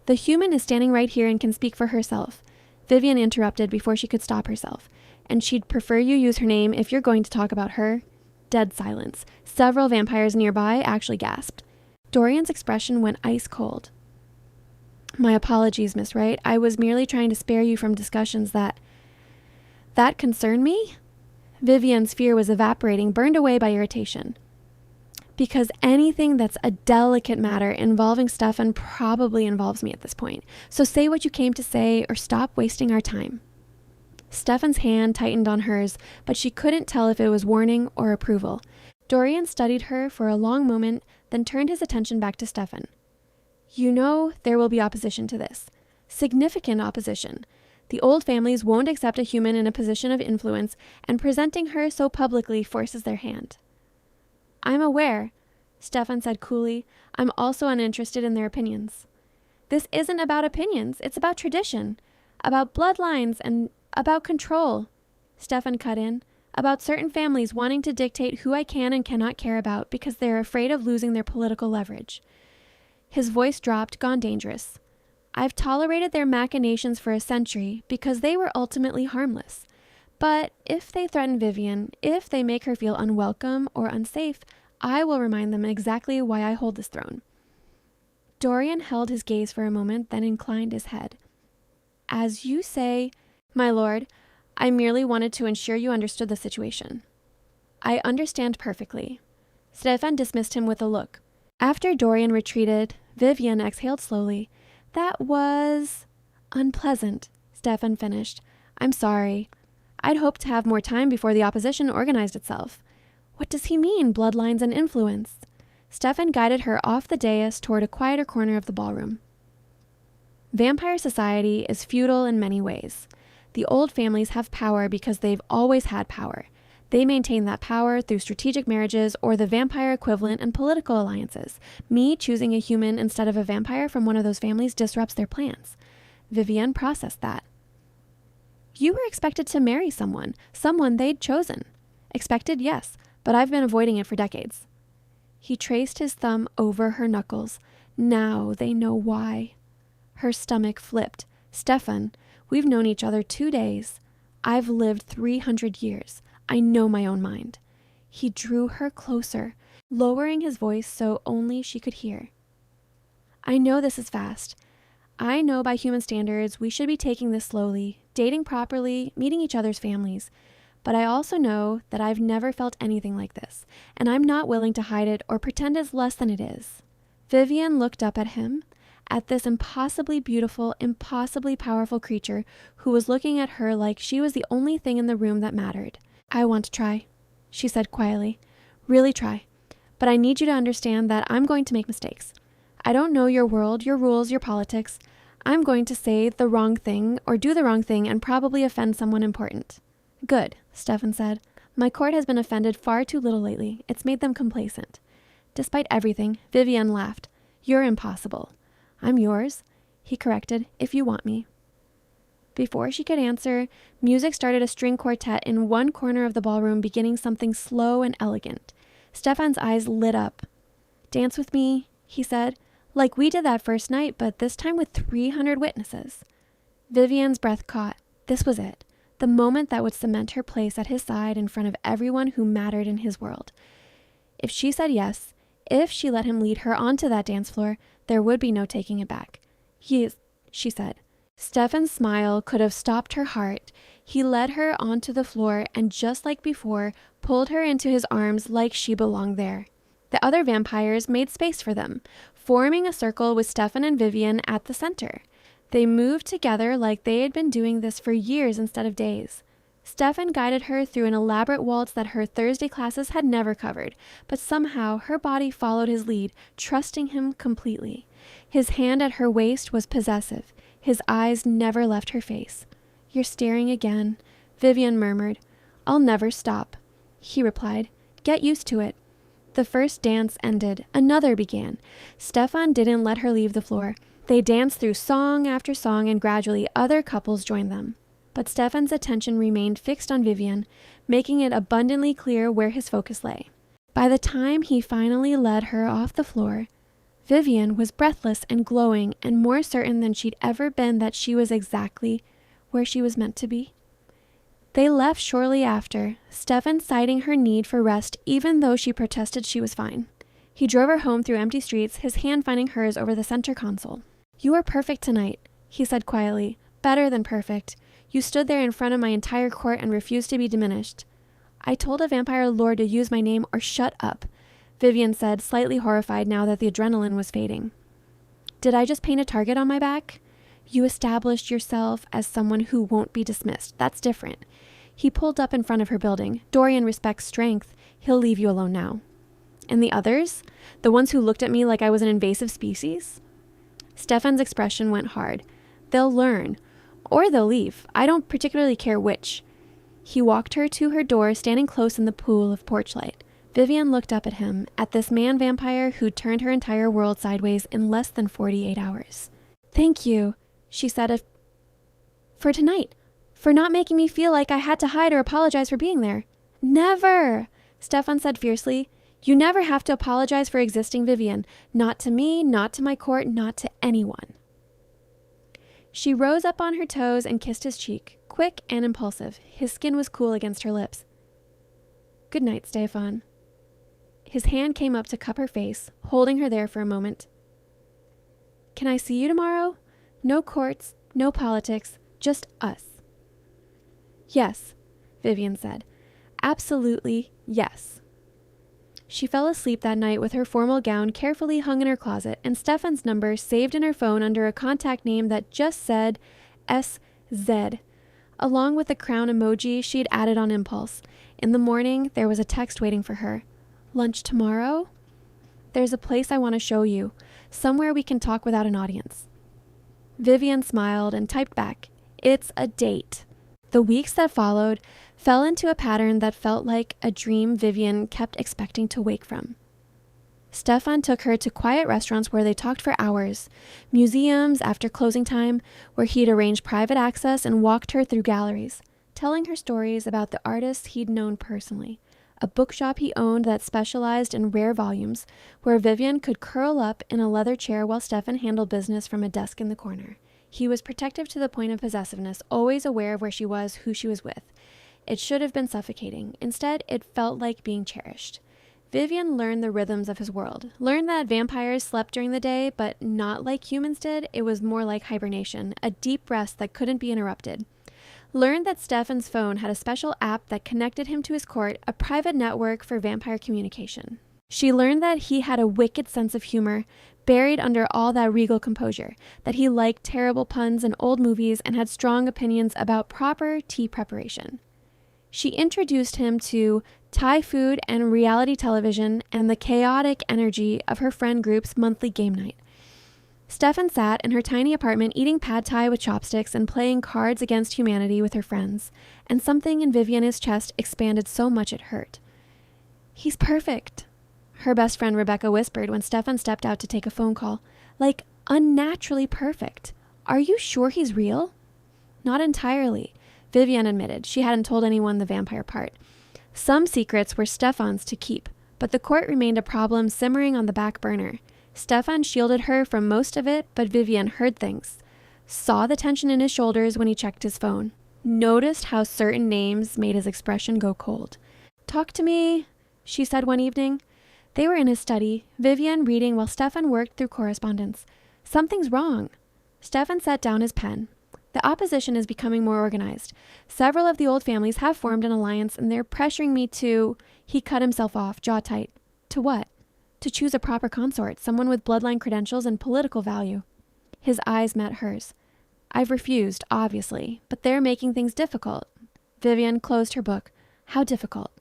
"The human is standing right here and can speak for herself," Vivienne interrupted before she could stop herself. "And she'd prefer you use her name if you're going to talk about her." Dead silence. Several vampires nearby actually gasped. Dorian's expression went ice cold. "My apologies, Miss Wright. I was merely trying to spare you from discussions that concern me?" Vivienne's fear was evaporating, burned away by irritation. "Because anything that's a delicate matter involving Stefan probably involves me at this point. So say what you came to say or stop wasting our time." Stefan's hand tightened on hers, but she couldn't tell if it was warning or approval. Dorian studied her for a long moment, then turned his attention back to Stefan. "You know there will be opposition to this. Significant opposition. The old families won't accept a human in a position of influence, and presenting her so publicly forces their hand." "I'm aware," Stefan said coolly. "I'm also uninterested in their opinions." "This isn't about opinions. It's about tradition, about bloodlines, and about control," Stefan cut in. "About certain families wanting to dictate who I can and cannot care about because they're afraid of losing their political leverage." His voice dropped, gone dangerous. "I've tolerated their machinations for a century because they were ultimately harmless. But if they threaten Vivienne, if they make her feel unwelcome or unsafe, I will remind them exactly why I hold this throne." Dorian held his gaze for a moment, then inclined his head. "As you say—" "My lord, I merely wanted to ensure you understood the situation." "I understand perfectly." Stefan dismissed him with a look. After Dorian retreated, Vivienne exhaled slowly. "That was unpleasant," Stefan finished. "I'm sorry. I'd hoped to have more time before the opposition organized itself." "What does he mean, bloodlines and influence?" Stefan guided her off the dais toward a quieter corner of the ballroom. Vampire society is feudal in many ways. The old families have power because they've always had power. They maintain that power through strategic marriages or the vampire equivalent and political alliances. Me choosing a human instead of a vampire from one of those families disrupts their plans. Vivienne processed that. "You were expected to marry someone they'd chosen." "Expected, yes, but I've been avoiding it for decades." He traced his thumb over her knuckles. "Now they know why." Her stomach flipped. "Stefan, we've known each other 2 days. I've lived 300 years. I know my own mind." He drew her closer, lowering his voice so only she could hear. "I know this is fast. I know by human standards we should be taking this slowly, dating properly, meeting each other's families. But I also know that I've never felt anything like this, and I'm not willing to hide it or pretend it's less than it is." Vivienne looked up at him, at this impossibly beautiful, impossibly powerful creature who was looking at her like she was the only thing in the room that mattered. I want to try, she said quietly. Really try. But I need you to understand that I'm going to make mistakes. I don't know your world, your rules, your politics. I'm going to say the wrong thing or do the wrong thing and probably offend someone important. Good, Stefan said. My court has been offended far too little lately. It's made them complacent. Despite everything, Vivienne laughed. You're impossible. I'm yours, he corrected, if you want me. Before she could answer, music started a string quartet in one corner of the ballroom, beginning something slow and elegant. Stefan's eyes lit up. Dance with me, he said, like we did that first night, but this time with 300 witnesses. Vivienne's breath caught. This was it, the moment that would cement her place at his side in front of everyone who mattered in his world. If she said yes, if she let him lead her onto that dance floor, there would be no taking it back. She said. Stefan's smile could have stopped her heart. He led her onto the floor and, just like before, pulled her into his arms like she belonged there. The other vampires made space for them, forming a circle with Stefan and Vivienne at the center. They moved together like they had been doing this for years instead of days. Stefan guided her through an elaborate waltz that her Thursday classes had never covered, but somehow her body followed his lead, trusting him completely. His hand at her waist was possessive. His eyes never left her face. You're staring again, Vivienne murmured. I'll never stop, he replied. Get used to it. The first dance ended. Another began. Stefan didn't let her leave the floor. They danced through song after song, and gradually other couples joined them. But Stefan's attention remained fixed on Vivienne, making it abundantly clear where his focus lay. By the time he finally led her off the floor, Vivienne was breathless and glowing and more certain than she'd ever been that she was exactly where she was meant to be. They left shortly after, Stefan citing her need for rest even though she protested she was fine. He drove her home through empty streets, his hand finding hers over the center console. You were perfect tonight, he said quietly. Better than perfect. You stood there in front of my entire court and refused to be diminished. I told a vampire lord to use my name or shut up, Vivienne said, slightly horrified now that the adrenaline was fading. Did I just paint a target on my back? You established yourself as someone who won't be dismissed. That's different. He pulled up in front of her building. Dorian respects strength. He'll leave you alone now. And the others? The ones who looked at me like I was an invasive species? Stefan's expression went hard. They'll learn. Or they'll leave. I don't particularly care which. He walked her to her door, standing close in the pool of porchlight. Vivienne looked up at him, at this man-vampire who turned her entire world sideways in less than 48 hours. Thank you, she said, for tonight, for not making me feel like I had to hide or apologize for being there. Never, Stefan said fiercely. You never have to apologize for existing, Vivienne. Not to me, not to my court, not to anyone. She rose up on her toes and kissed his cheek, quick and impulsive. His skin was cool against her lips. Good night, Stefan. His hand came up to cup her face, holding her there for a moment. Can I see you tomorrow? No courts, no politics, just us. Yes, Vivienne said. Absolutely yes. She fell asleep that night with her formal gown carefully hung in her closet and Stefan's number saved in her phone under a contact name that just said SZ, along with the crown emoji she'd added on impulse. In the morning, there was a text waiting for her. Lunch tomorrow? There's a place I want to show you, somewhere we can talk without an audience. Vivienne smiled and typed back, It's a date. The weeks that followed fell into a pattern that felt like a dream Vivienne kept expecting to wake from. Stefan took her to quiet restaurants where they talked for hours, museums after closing time where he'd arranged private access and walked her through galleries, telling her stories about the artists he'd known personally, a bookshop he owned that specialized in rare volumes where Vivienne could curl up in a leather chair while Stefan handled business from a desk in the corner. He was protective to the point of possessiveness, always aware of where she was, who she was with. It should have been suffocating. Instead, it felt like being cherished. Vivienne learned the rhythms of his world, learned that vampires slept during the day, but not like humans did. It was more like hibernation, a deep rest that couldn't be interrupted. Learned that Stefan's phone had a special app that connected him to his court, a private network for vampire communication. She learned that he had a wicked sense of humor buried under all that regal composure, that he liked terrible puns and old movies and had strong opinions about proper tea preparation. She introduced him to Thai food and reality television and the chaotic energy of her friend group's monthly game night. Stefan sat in her tiny apartment eating pad thai with chopsticks and playing Cards Against Humanity with her friends, and something in Vivienne's chest expanded so much it hurt. "He's perfect," her best friend Rebecca whispered when Stefan stepped out to take a phone call. "Like, unnaturally perfect. Are you sure he's real?" "Not entirely," Vivienne admitted. She hadn't told anyone the vampire part. Some secrets were Stefan's to keep, but the court remained a problem simmering on the back burner. Stefan shielded her from most of it, but Vivienne heard things. Saw the tension in his shoulders when he checked his phone. Noticed how certain names made his expression go cold. "Talk to me," she said one evening. They were in his study, Vivienne reading while Stefan worked through correspondence. "Something's wrong." Stefan set down his pen. "The opposition is becoming more organized. Several of the old families have formed an alliance and they're pressuring me to..." He cut himself off, jaw tight. "To what?" "To choose a proper consort, someone with bloodline credentials and political value." His eyes met hers. "I've refused, obviously, but they're making things difficult." Vivienne closed her book. "How difficult?"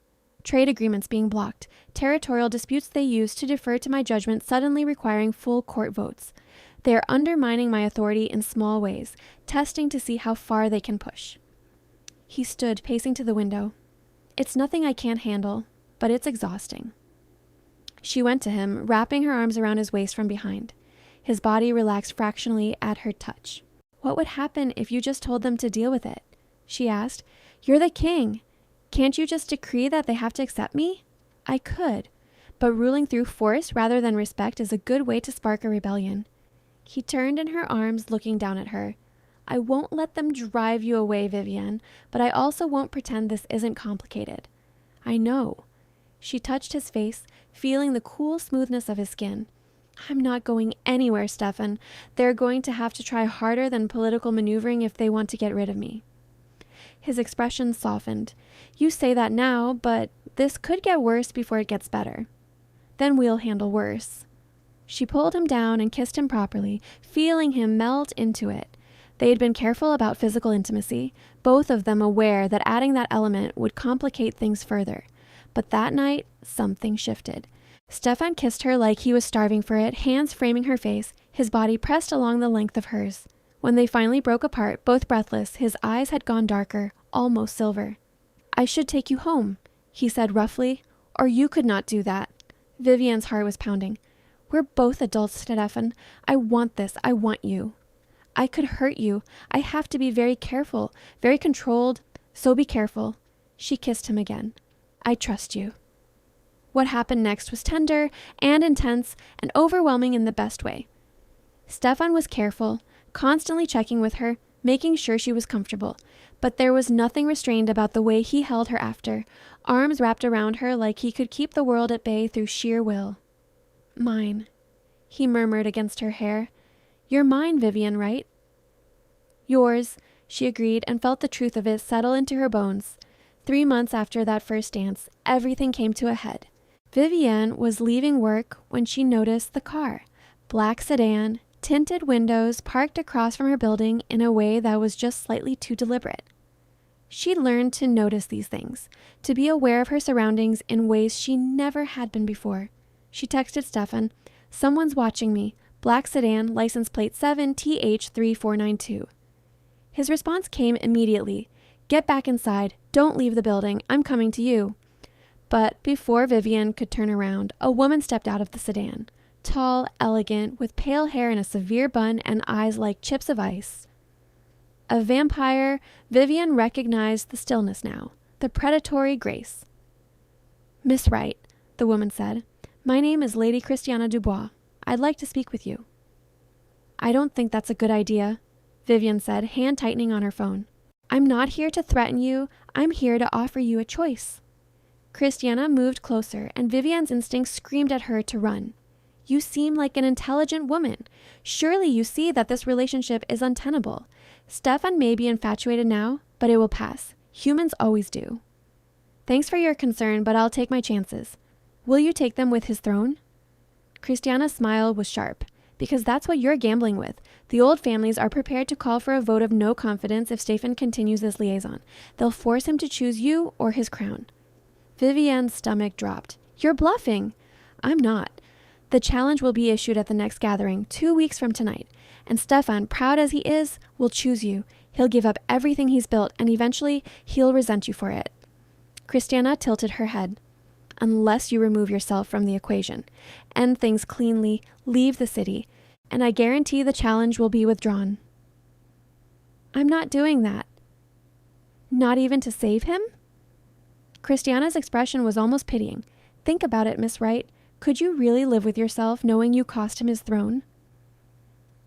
"Trade agreements being blocked, territorial disputes they use to defer to my judgment suddenly requiring full court votes. They are undermining my authority in small ways, testing to see how far they can push." He stood, pacing to the window. "It's nothing I can't handle, but it's exhausting." She went to him, wrapping her arms around his waist from behind. His body relaxed fractionally at her touch. "What would happen if you just told them to deal with it?" she asked. "You're the king. Can't you just decree that they have to accept me?" "I could, but ruling through force rather than respect is a good way to spark a rebellion." He turned in her arms, looking down at her. "I won't let them drive you away, Vivienne, but I also won't pretend this isn't complicated." "I know." She touched his face, feeling the cool smoothness of his skin. "I'm not going anywhere, Stefan. They're going to have to try harder than political maneuvering if they want to get rid of me." His expression softened. "You say that now, but this could get worse before it gets better. Then we'll handle worse." She pulled him down and kissed him properly, feeling him melt into it. They had been careful about physical intimacy, both of them aware that adding that element would complicate things further. But that night, something shifted. Stefan kissed her like he was starving for it, hands framing her face, his body pressed along the length of hers. When they finally broke apart, both breathless, his eyes had gone darker, almost silver. "I should take you home," he said roughly. "Or you could not do that." Vivienne's heart was pounding. "We're both adults, Stefan. I want this. I want you." "I could hurt you. I have to be very careful, very controlled. So be careful." She kissed him again. "I trust you." What happened next was tender and intense and overwhelming in the best way. Stefan was careful, constantly checking with her, making sure she was comfortable, but there was nothing restrained about the way he held her after, arms wrapped around her like he could keep the world at bay through sheer will. "Mine," he murmured against her hair. "You're mine, Vivienne Wright." "Yours," she agreed and felt the truth of it settle into her bones. 3 months after that first dance, everything came to a head. Vivienne was leaving work when she noticed the car. Black sedan, tinted windows, parked across from her building in a way that was just slightly too deliberate. She learned to notice these things, to be aware of her surroundings in ways she never had been before. She texted Stefan, "Someone's watching me. Black sedan, license plate 7TH3492. His response came immediately. "Get back inside. Don't leave the building. I'm coming to you." But before Vivienne could turn around, a woman stepped out of the sedan. Tall, elegant, with pale hair in a severe bun and eyes like chips of ice. A vampire, Vivienne recognized the stillness now, the predatory grace. "Miss Wright," the woman said, "my name is Lady Christiana Dubois. I'd like to speak with you." "I don't think that's a good idea," Vivienne said, hand tightening on her phone. "I'm not here to threaten you. I'm here to offer you a choice." Christiana moved closer, and Vivienne's instincts screamed at her to run. "You seem like an intelligent woman. Surely you see that this relationship is untenable. Stefan may be infatuated now, but it will pass. Humans always do." "Thanks for your concern, but I'll take my chances." Will you take them with his throne? Christiana's smile was sharp, because that's what you're gambling with. The old families are prepared to call for a vote of no confidence if Stefan continues this liaison. They'll force him to choose you or his crown. Vivienne's stomach dropped. You're bluffing. I'm not. The challenge will be issued at the next gathering 2 weeks from tonight, and Stefan, proud as he is, will choose you. He'll give up everything he's built, and eventually he'll resent you for it. Christiana tilted her head. Unless you remove yourself from the equation, end things cleanly, leave the city, and I guarantee the challenge will be withdrawn. I'm not doing that. Not even to save him? Christiana's expression was almost pitying. Think about it, Miss Wright. Could you really live with yourself knowing you cost him his throne?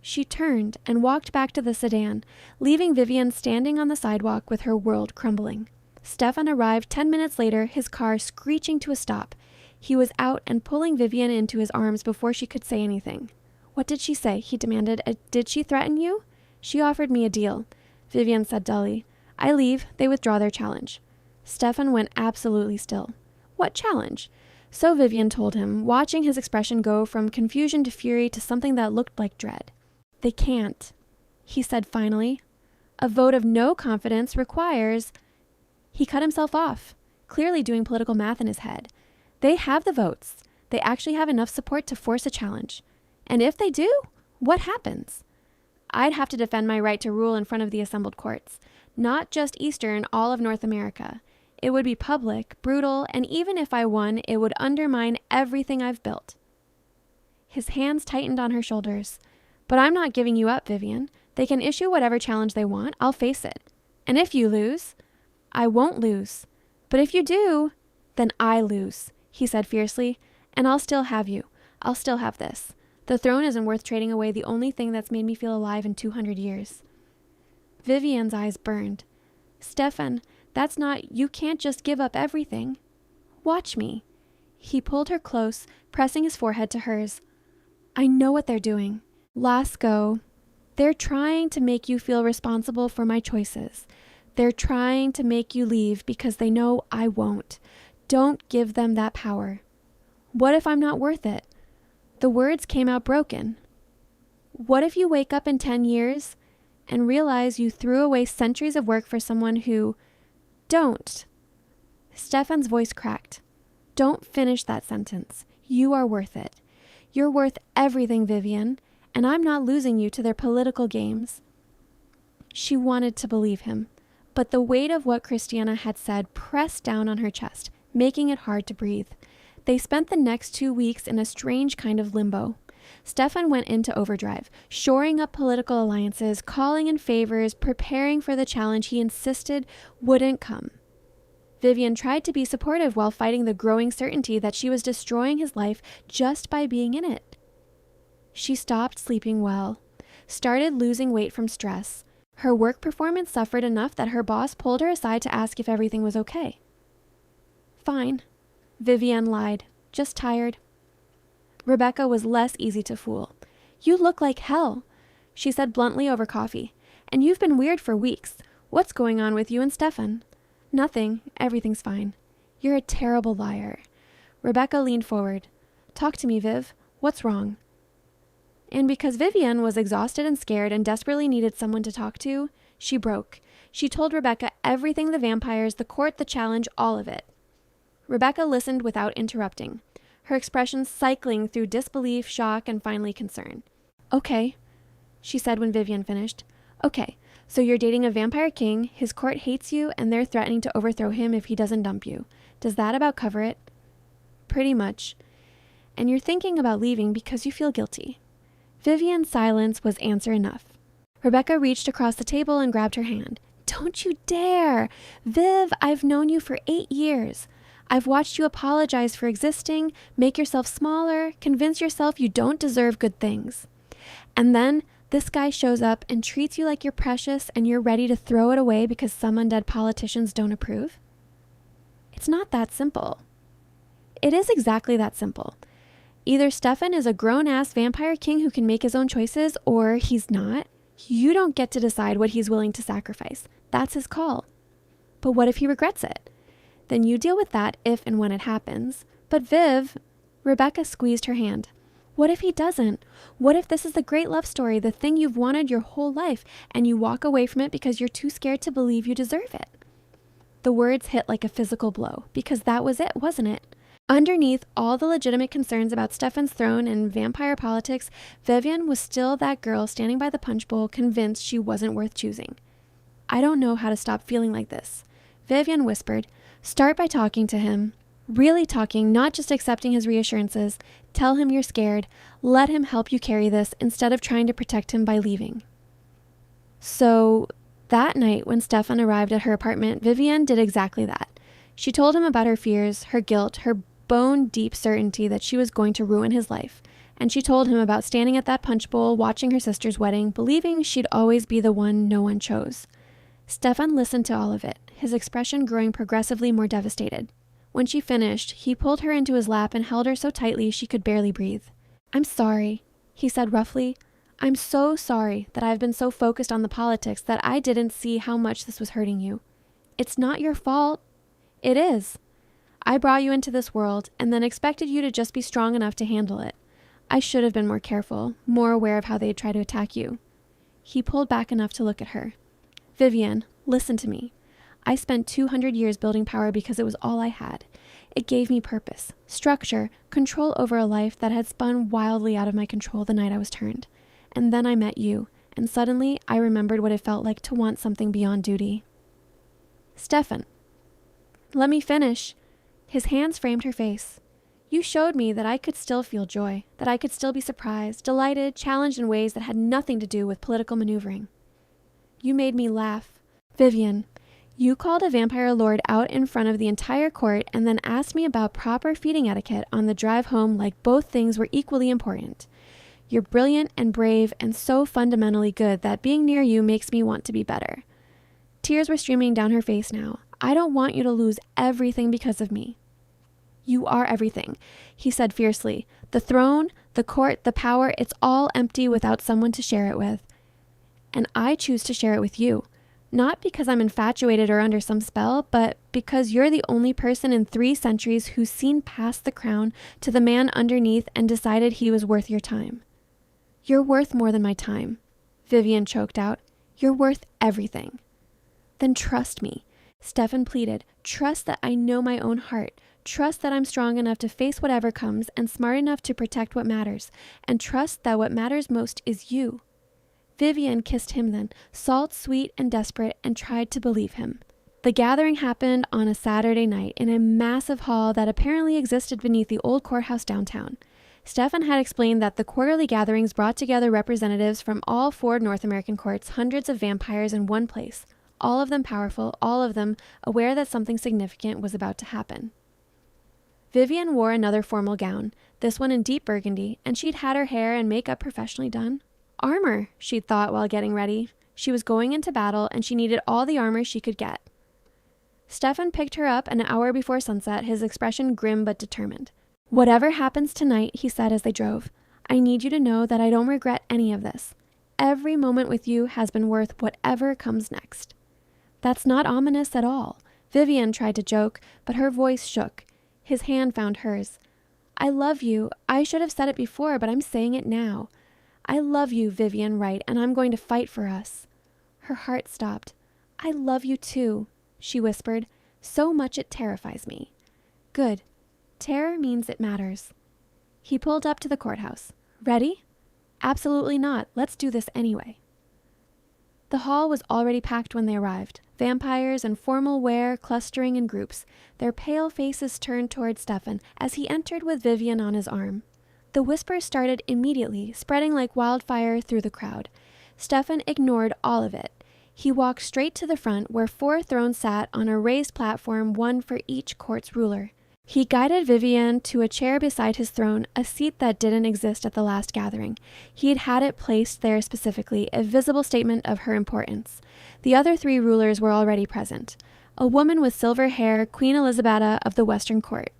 She turned and walked back to the sedan, leaving Vivienne standing on the sidewalk with her world crumbling. Stefan arrived 10 minutes later, his car screeching to a stop. He was out and pulling Vivienne into his arms before she could say anything. What did she say? He demanded. Did she threaten you? She offered me a deal, Vivienne said dully. I leave, they withdraw their challenge. Stefan went absolutely still. What challenge? So Vivienne told him, watching his expression go from confusion to fury to something that looked like dread. They can't, he said finally. A vote of no confidence requires... He cut himself off, clearly doing political math in his head. They have the votes. They actually have enough support to force a challenge. And if they do, what happens? I'd have to defend my right to rule in front of the assembled courts, not just Eastern, all of North America. It would be public, brutal, and even if I won, it would undermine everything I've built. His hands tightened on her shoulders. But I'm not giving you up, Vivienne. They can issue whatever challenge they want. I'll face it. And if you lose... I won't lose. But if you do, then I lose, he said fiercely, and I'll still have you. I'll still have this. The throne isn't worth trading away the only thing that's made me feel alive in 200 years. Vivienne's eyes burned. Stefan, that's not... You can't just give up everything. Watch me. He pulled her close, pressing his forehead to hers. I know what they're doing. Last go. They're trying to make you feel responsible for my choices. They're trying to make you leave because they know I won't. Don't give them that power. What if I'm not worth it? The words came out broken. What if you wake up in 10 years and realize you threw away centuries of work for someone who... Don't. Stefan's voice cracked. Don't finish that sentence. You are worth it. You're worth everything, Vivienne, and I'm not losing you to their political games. She wanted to believe him. But the weight of what Christiana had said pressed down on her chest, making it hard to breathe. They spent the next 2 weeks in a strange kind of limbo. Stefan went into overdrive, shoring up political alliances, calling in favors, preparing for the challenge he insisted wouldn't come. Vivienne tried to be supportive while fighting the growing certainty that she was destroying his life just by being in it. She stopped sleeping well, started losing weight from stress. Her work performance suffered enough that her boss pulled her aside to ask if everything was okay. Fine, Vivienne lied, just tired. Rebecca was less easy to fool. You look like hell, she said bluntly over coffee, and you've been weird for weeks. What's going on with you and Stefan? Nothing, everything's fine. You're a terrible liar. Rebecca leaned forward. Talk to me, Viv. What's wrong? And because Vivienne was exhausted and scared and desperately needed someone to talk to, she broke. She told Rebecca everything, the vampires, the court, the challenge, all of it. Rebecca listened without interrupting, her expressions cycling through disbelief, shock, and finally concern. Okay, she said when Vivienne finished. Okay, so you're dating a vampire king, his court hates you, and they're threatening to overthrow him if he doesn't dump you. Does that about cover it? Pretty much. And you're thinking about leaving because you feel guilty. Vivienne's silence was answer enough. Rebecca reached across the table and grabbed her hand. Don't you dare! Viv, I've known you for 8 years. I've watched you apologize for existing, make yourself smaller, convince yourself you don't deserve good things. And then this guy shows up and treats you like you're precious and you're ready to throw it away because some undead politicians don't approve? It's not that simple. It is exactly that simple. Either Stefan is a grown-ass vampire king who can make his own choices, or he's not. You don't get to decide what he's willing to sacrifice. That's his call. But what if he regrets it? Then you deal with that if and when it happens. But Viv, Rebecca squeezed her hand. What if he doesn't? What if this is the great love story, the thing you've wanted your whole life, and you walk away from it because you're too scared to believe you deserve it? The words hit like a physical blow, because that was it, wasn't it? Underneath all the legitimate concerns about Stefan's throne and vampire politics, Vivienne was still that girl standing by the punch bowl, convinced she wasn't worth choosing. I don't know how to stop feeling like this, Vivienne whispered. Start by talking to him. Really talking, not just accepting his reassurances. Tell him you're scared. Let him help you carry this instead of trying to protect him by leaving. So, that night when Stefan arrived at her apartment, Vivienne did exactly that. She told him about her fears, her guilt, her bone-deep certainty that she was going to ruin his life. And she told him about standing at that punch bowl, watching her sister's wedding, believing she'd always be the one no one chose. Stefan listened to all of it, his expression growing progressively more devastated. When she finished, he pulled her into his lap and held her so tightly she could barely breathe. I'm sorry, he said roughly. I'm so sorry that I've been so focused on the politics that I didn't see how much this was hurting you. It's not your fault. It is. I brought you into this world and then expected you to just be strong enough to handle it. I should have been more careful, more aware of how they'd try to attack you. He pulled back enough to look at her. Vivienne, listen to me. I spent 200 years building power because it was all I had. It gave me purpose, structure, control over a life that had spun wildly out of my control the night I was turned. And then I met you, and suddenly I remembered what it felt like to want something beyond duty. Stefan. Let me finish. His hands framed her face. You showed me that I could still feel joy, that I could still be surprised, delighted, challenged in ways that had nothing to do with political maneuvering. You made me laugh. Vivienne, you called a vampire lord out in front of the entire court and then asked me about proper feeding etiquette on the drive home like both things were equally important. You're brilliant and brave and so fundamentally good that being near you makes me want to be better. Tears were streaming down her face now. I don't want you to lose everything because of me. You are everything, he said fiercely. The throne, the court, the power, it's all empty without someone to share it with. And I choose to share it with you. Not because I'm infatuated or under some spell, but because you're the only person in 3 centuries who's seen past the crown to the man underneath and decided he was worth your time. You're worth more than my time, Vivienne choked out. You're worth everything. Then trust me, Stefan pleaded. Trust that I know my own heart. Trust that I'm strong enough to face whatever comes and smart enough to protect what matters. And trust that what matters most is you. Vivienne kissed him then, salt, sweet, and desperate, and tried to believe him. The gathering happened on a Saturday night in a massive hall that apparently existed beneath the old courthouse downtown. Stefan had explained that the quarterly gatherings brought together representatives from all 4 North American courts, hundreds of vampires in one place, all of them powerful, all of them aware that something significant was about to happen. Vivienne wore another formal gown, this one in deep burgundy, and she'd had her hair and makeup professionally done. Armor, she'd thought while getting ready. She was going into battle, and she needed all the armor she could get. Stefan picked her up an hour before sunset, his expression grim but determined. Whatever happens tonight, he said as they drove, I need you to know that I don't regret any of this. Every moment with you has been worth whatever comes next. That's not ominous at all. Vivienne tried to joke, but her voice shook. His hand found hers. I love you. I should have said it before, but I'm saying it now. I love you, Vivienne Wright, and I'm going to fight for us. Her heart stopped. I love you too, she whispered. So much it terrifies me. Good. Terror means it matters. He pulled up to the courthouse. Ready? Absolutely not. Let's do this anyway. The hall was already packed when they arrived. Vampires in formal wear clustering in groups, their pale faces turned toward Stefan as he entered with Vivienne on his arm. The whispers started immediately, spreading like wildfire through the crowd. Stefan ignored all of it. He walked straight to the front where 4 thrones sat on a raised platform, one for each court's ruler. He guided Vivienne to a chair beside his throne, a seat that didn't exist at the last gathering. He had it placed there specifically, a visible statement of her importance. The other 3 rulers were already present. A woman with silver hair, Queen Elizabetta of the Western Court.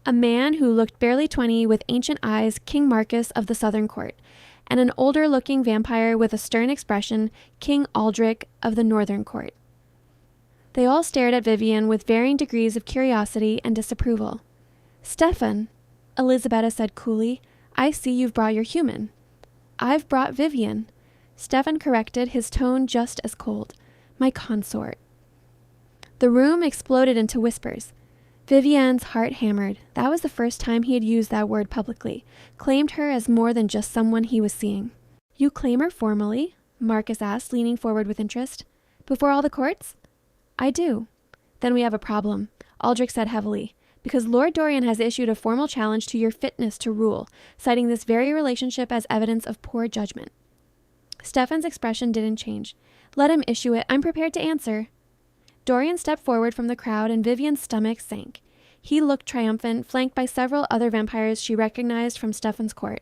A man who looked barely 20 with ancient eyes, King Marcus of the Southern Court. And an older-looking vampire with a stern expression, King Aldrich of the Northern Court. They all stared at Vivienne with varying degrees of curiosity and disapproval. Stefan, Elisabetta said coolly, I see you've brought your human. I've brought Vivienne. Stefan corrected, his tone just as cold. My consort. The room exploded into whispers. Vivienne's heart hammered. That was the first time he had used that word publicly, claimed her as more than just someone he was seeing. You claim her formally? Marcus asked, leaning forward with interest. Before all the courts? I do. Then we have a problem, Aldrich said heavily, because Lord Dorian has issued a formal challenge to your fitness to rule, citing this very relationship as evidence of poor judgment. Stefan's expression didn't change. Let him issue it. I'm prepared to answer. Dorian stepped forward from the crowd, and Vivienne's stomach sank. He looked triumphant, flanked by several other vampires she recognized from Stefan's court.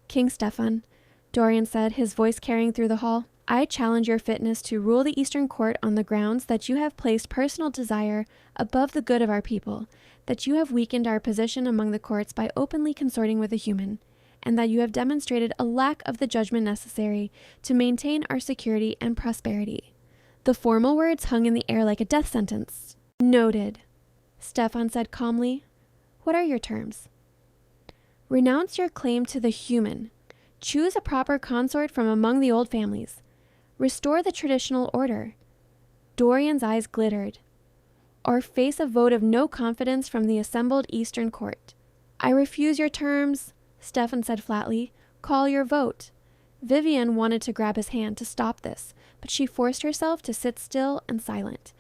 King Stefan, Dorian said, his voice carrying through the hall, I challenge your fitness to rule the Eastern Court on the grounds that you have placed personal desire above the good of our people, that you have weakened our position among the courts by openly consorting with a human, and that you have demonstrated a lack of the judgment necessary to maintain our security and prosperity. The formal words hung in the air like a death sentence. Noted, Stefan said calmly. What are your terms? Renounce your claim to the human. Choose a proper consort from among the old families. Restore the traditional order. Dorian's eyes glittered. Or face a vote of no confidence from the assembled Eastern Court. I refuse your terms, Stefan said flatly. Call your vote. Vivienne wanted to grab his hand to stop this, but she forced herself to sit still and silent.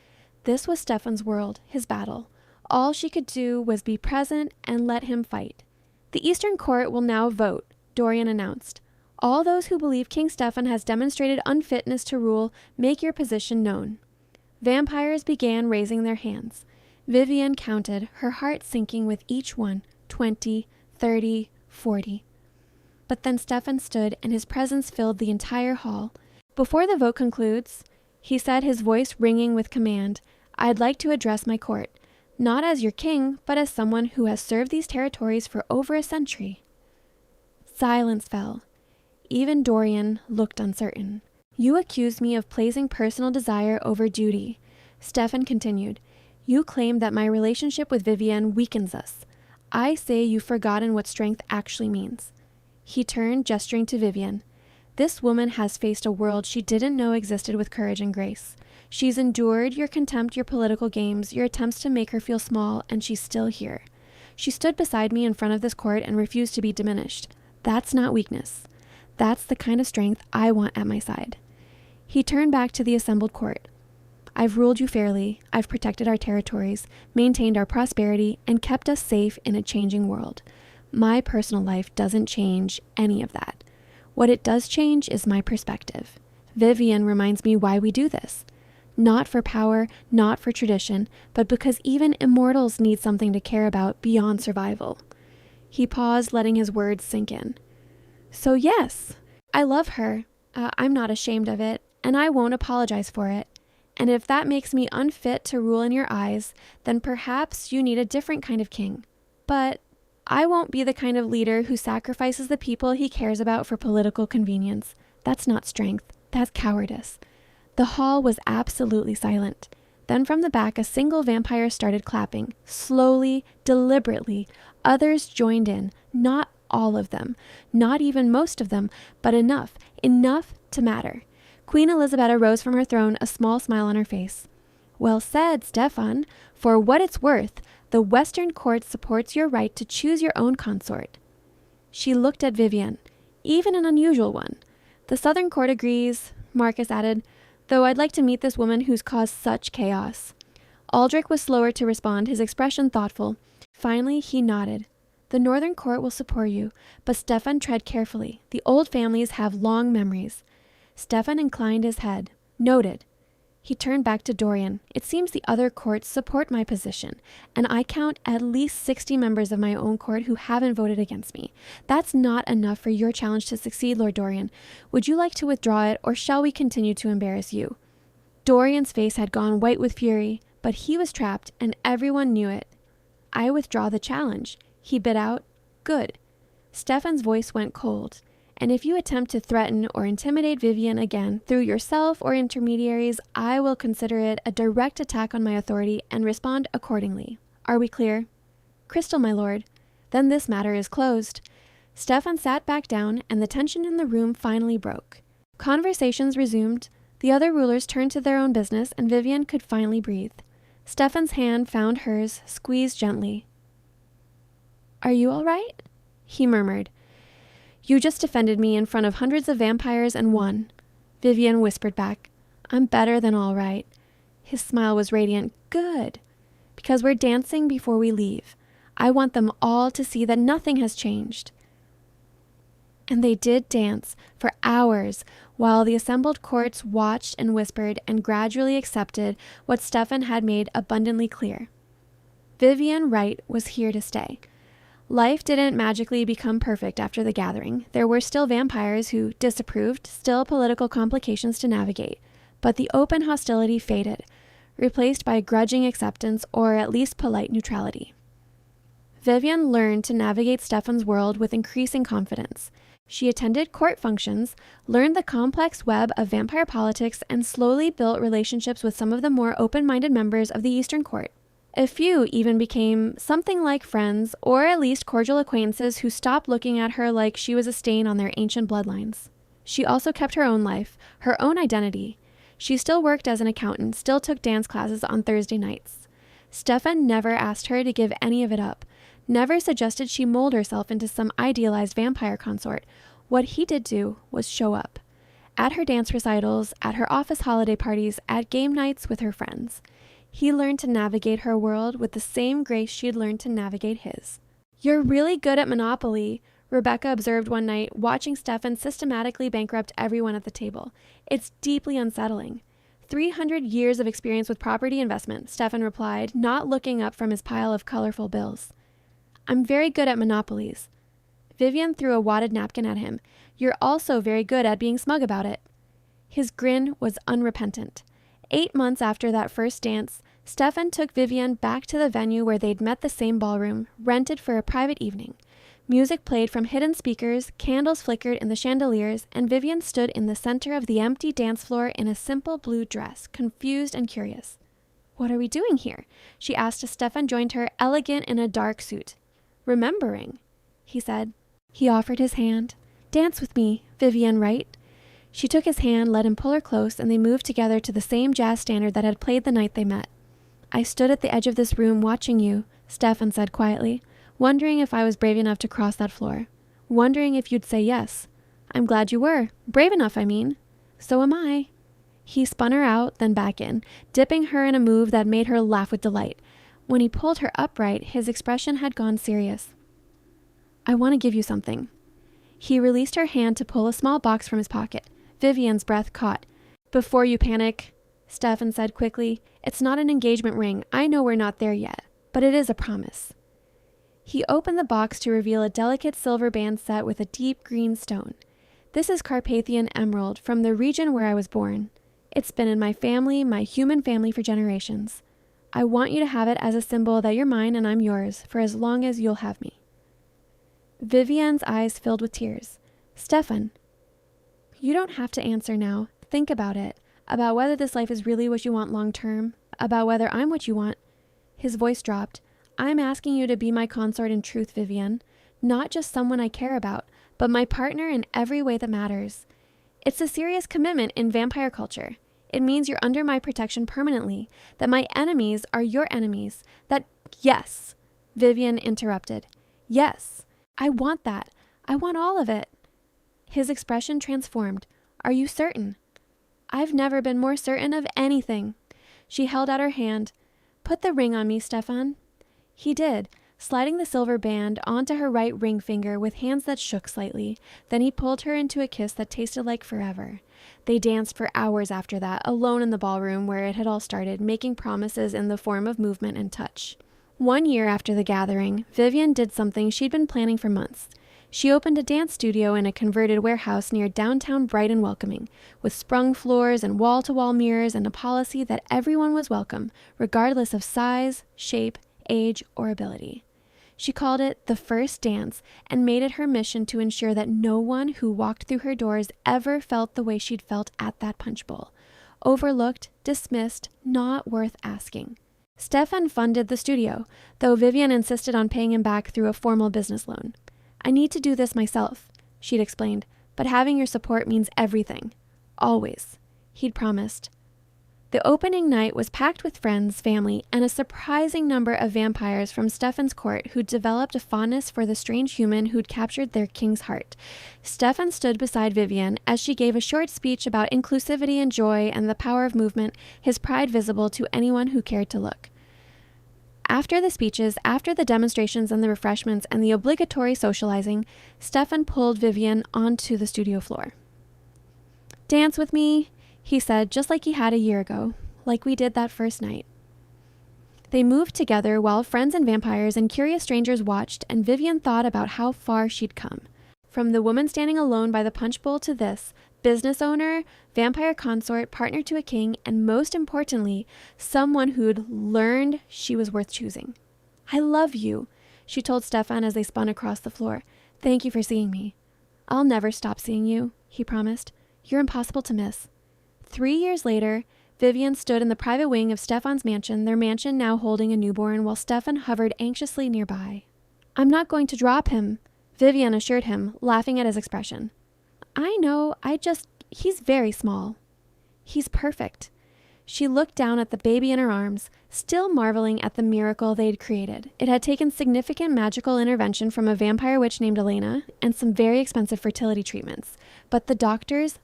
This was Stefan's world, his battle. All she could do was be present and let him fight. The Eastern Court will now vote, Dorian announced. All those who believe King Stefan has demonstrated unfitness to rule, make your position known. Vampires began raising their hands. Vivienne counted, her heart sinking with each one, 20, 30, 40. But then Stefan stood, and his presence filled the entire hall. Before the vote concludes, he said, his voice ringing with command, I'd like to address my court, not as your king, but as someone who has served these territories for over a century. Silence fell. Even Dorian looked uncertain. You accuse me of placing personal desire over duty. Stefan continued. You claim that my relationship with Vivienne weakens us. I say you've forgotten what strength actually means. He turned, gesturing to Vivienne. This woman has faced a world she didn't know existed with courage and grace. She's endured your contempt, your political games, your attempts to make her feel small, and she's still here. She stood beside me in front of this court and refused to be diminished. That's not weakness. That's the kind of strength I want at my side. He turned back to the assembled court. I've ruled you fairly. I've protected our territories, maintained our prosperity, and kept us safe in a changing world. My personal life doesn't change any of that. What it does change is my perspective. Vivienne reminds me why we do this. Not for power, not for tradition, but because even immortals need something to care about beyond survival. He paused, letting his words sink in. So yes, I love her. I'm not ashamed of it, and I won't apologize for it. And if that makes me unfit to rule in your eyes, then perhaps you need a different kind of king. But I won't be the kind of leader who sacrifices the people he cares about for political convenience. That's not strength. That's cowardice. The hall was absolutely silent. Then from the back, a single vampire started clapping. Slowly, deliberately. Others joined in. Not all of them. Not even most of them, but enough. Enough to matter. Queen Elisabetta rose from her throne, a small smile on her face. Well said, Stefan. For what it's worth, the Western Court supports your right to choose your own consort. She looked at Vivienne, even an unusual one. The Southern Court agrees, Marcus added, though I'd like to meet this woman who's caused such chaos. Aldrich was slower to respond, his expression thoughtful. Finally, he nodded. The Northern Court will support you, but Stefan, tread carefully. The old families have long memories. Stefan inclined his head. Noted. He turned back to Dorian. It seems the other courts support my position, and I count at least 60 members of my own court who haven't voted against me. That's not enough for your challenge to succeed, Lord Dorian. Would you like to withdraw it, or shall we continue to embarrass you? Dorian's face had gone white with fury, but he was trapped, and everyone knew it. I withdraw the challenge. He bit out, Good. Stefan's voice went cold. And if you attempt to threaten or intimidate Vivienne again through yourself or intermediaries, I will consider it a direct attack on my authority and respond accordingly. Are we clear? "Crystal, my lord." "Then this matter is closed." Stefan sat back down, and the tension in the room finally broke. Conversations resumed. The other rulers turned to their own business, and Vivienne could finally breathe. Stefan's hand found hers, squeezed gently. "Are you all right?" he murmured. "You just defended me in front of hundreds of vampires and won." Vivienne whispered back, "I'm better than all right." His smile was radiant. "Good. Because we're dancing before we leave. I want them all to see that nothing has changed." And they did dance for hours while the assembled courts watched and whispered and gradually accepted what Stefan had made abundantly clear. Vivienne Wright was here to stay. Life didn't magically become perfect after the gathering. There were still vampires who disapproved, still political complications to navigate, but the open hostility faded, replaced by grudging acceptance or at least polite neutrality. Vivienne learned to navigate Stefan's world with increasing confidence. She attended court functions, learned the complex web of vampire politics, and slowly built relationships with some of the more open-minded members of the Eastern Court. A few even became something like friends, or at least cordial acquaintances who stopped looking at her like she was a stain on their ancient bloodlines. She also kept her own life, her own identity. She still worked as an accountant, still took dance classes on Thursday nights. Stefan never asked her to give any of it up, never suggested she mold herself into some idealized vampire consort. What he did do was show up. At her dance recitals, at her office holiday parties, at game nights with her friends. He learned to navigate her world with the same grace she'd learned to navigate his. "You're really good at Monopoly," Rebecca observed one night, watching Stefan systematically bankrupt everyone at the table. "It's deeply unsettling." 300 years of experience with property investment, Stefan replied, not looking up from his pile of colorful bills. "I'm very good at monopolies." Vivienne threw a wadded napkin at him. "You're also very good at being smug about it." His grin was unrepentant. 8 months after that first dance, Stefan took Vivienne back to the venue where they'd met, the same ballroom, rented for a private evening. Music played from hidden speakers, candles flickered in the chandeliers, and Vivienne stood in the center of the empty dance floor in a simple blue dress, confused and curious. "What are we doing here?" she asked as Stefan joined her, elegant in a dark suit. "Remembering," he said. He offered his hand. "Dance with me, Vivienne Wright." She took his hand, let him pull her close, and they moved together to the same jazz standard that had played the night they met. "I stood at the edge of this room watching you," Stefan said quietly, "wondering if I was brave enough to cross that floor. Wondering if you'd say yes. I'm glad you were. Brave enough, I mean. So am I." He spun her out, then back in, dipping her in a move that made her laugh with delight. When he pulled her upright, his expression had gone serious. "I want to give you something." He released her hand to pull a small box from his pocket. Vivienne's breath caught. "Before you panic," Stefan said quickly, "it's not an engagement ring. I know we're not there yet, but it is a promise." He opened the box to reveal a delicate silver band set with a deep green stone. "This is Carpathian emerald from the region where I was born. It's been in my family, my human family, for generations. I want you to have it as a symbol that you're mine and I'm yours for as long as you'll have me." Vivienne's eyes filled with tears. "Stefan, you don't have to answer now. Think about it, about whether this life is really what you want long term, about whether I'm what you want." His voice dropped. "I'm asking you to be my consort in truth, Vivienne. Not just someone I care about, but my partner in every way that matters. It's a serious commitment in vampire culture. It means you're under my protection permanently, that my enemies are your enemies, that—" "Yes," Vivienne interrupted. "Yes, I want that. I want all of it." His expression transformed. "Are you certain?" "I've never been more certain of anything." She held out her hand. "Put the ring on me, Stefan." He did, sliding the silver band onto her right ring finger with hands that shook slightly. Then he pulled her into a kiss that tasted like forever. They danced for hours after that, alone in the ballroom where it had all started, making promises in the form of movement and touch. 1 year after the gathering, Vivienne did something she'd been planning for months. She opened a dance studio in a converted warehouse near downtown, bright and welcoming, with sprung floors and wall-to-wall mirrors and a policy that everyone was welcome, regardless of size, shape, age, or ability. She called it the First Dance and made it her mission to ensure that no one who walked through her doors ever felt the way she'd felt at that punch bowl. Overlooked, dismissed, not worth asking. Stefan funded the studio, though Vivienne insisted on paying him back through a formal business loan. I need to do this myself, she'd explained, but having your support means everything. Always, he'd promised. The opening night was packed with friends, family, and a surprising number of vampires from Stefan's court who'd developed a fondness for the strange human who'd captured their king's heart. Stefan stood beside Vivienne as she gave a short speech about inclusivity and joy and the power of movement, his pride visible to anyone who cared to look. After the speeches, after the demonstrations and the refreshments and the obligatory socializing, Stefan pulled Vivienne onto the studio floor. "Dance with me," he said, just like he had a year ago, like we did that first night. They moved together while friends and vampires and curious strangers watched, and Vivienne thought about how far she'd come. From the woman standing alone by the punch bowl to this, business owner, vampire consort, partner to a king, and most importantly, someone who'd learned she was worth choosing. "I love you," she told Stefan as they spun across the floor. "Thank you for seeing me." "I'll never stop seeing you," he promised. "You're impossible to miss." 3 years later, Vivienne stood in the private wing of Stefan's mansion, their mansion now holding a newborn, while Stefan hovered anxiously nearby. "I'm not going to drop him," Vivienne assured him, laughing at his expression. "I know, he's very small." "He's perfect." She looked down at the baby in her arms, still marveling at the miracle they'd created. It had taken significant magical intervention from a vampire witch named Elena and some very expensive fertility treatments, but the doctors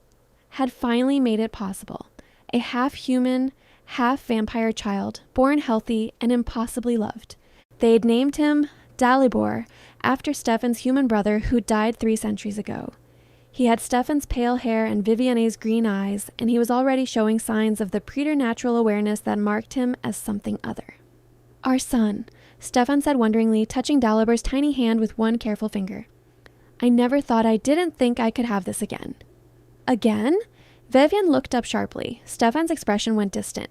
had finally made it possible. A half-human, half-vampire child, born healthy and impossibly loved. They'd named him Dalibor, after Stefan's human brother who died 3 centuries ago. He had Stefan's pale hair and Vivienne's green eyes, and he was already showing signs of the preternatural awareness that marked him as something other. "Our son," Stefan said wonderingly, touching Dalibor's tiny hand with one careful finger. "I never thought I didn't think I could have this again." "Again?" Vivienne looked up sharply. Stefan's expression went distant.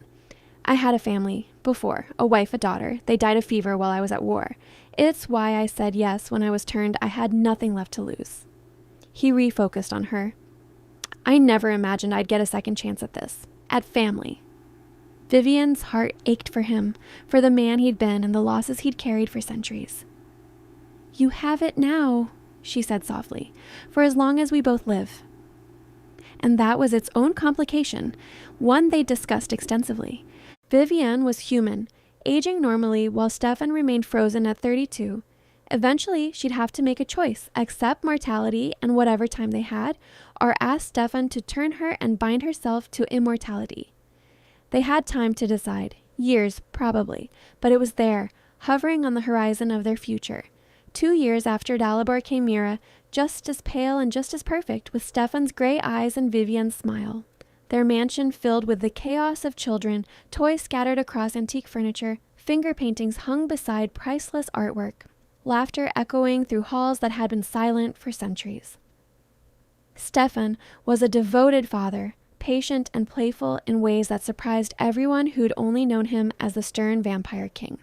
"I had a family. Before. A wife, a daughter. They died of fever while I was at war. It's why I said yes when I was turned. I had nothing left to lose." He refocused on her. "I never imagined I'd get a second chance at this. At family." Vivienne's heart ached for him, for the man he'd been and the losses he'd carried for centuries. "You have it now," she said softly, "for as long as we both live." And that was its own complication, one they discussed extensively. Vivienne was human, aging normally while Stefan remained frozen at 32. Eventually, she'd have to make a choice, accept mortality and whatever time they had, or ask Stefan to turn her and bind herself to immortality. They had time to decide, years probably, but it was there, hovering on the horizon of their future. 2 years after Dalibor came Mira, just as pale and just as perfect, with Stefan's gray eyes and Vivienne's smile. Their mansion filled with the chaos of children, toys scattered across antique furniture, finger paintings hung beside priceless artwork, laughter echoing through halls that had been silent for centuries. Stefan was a devoted father, patient and playful in ways that surprised everyone who'd only known him as the stern vampire king.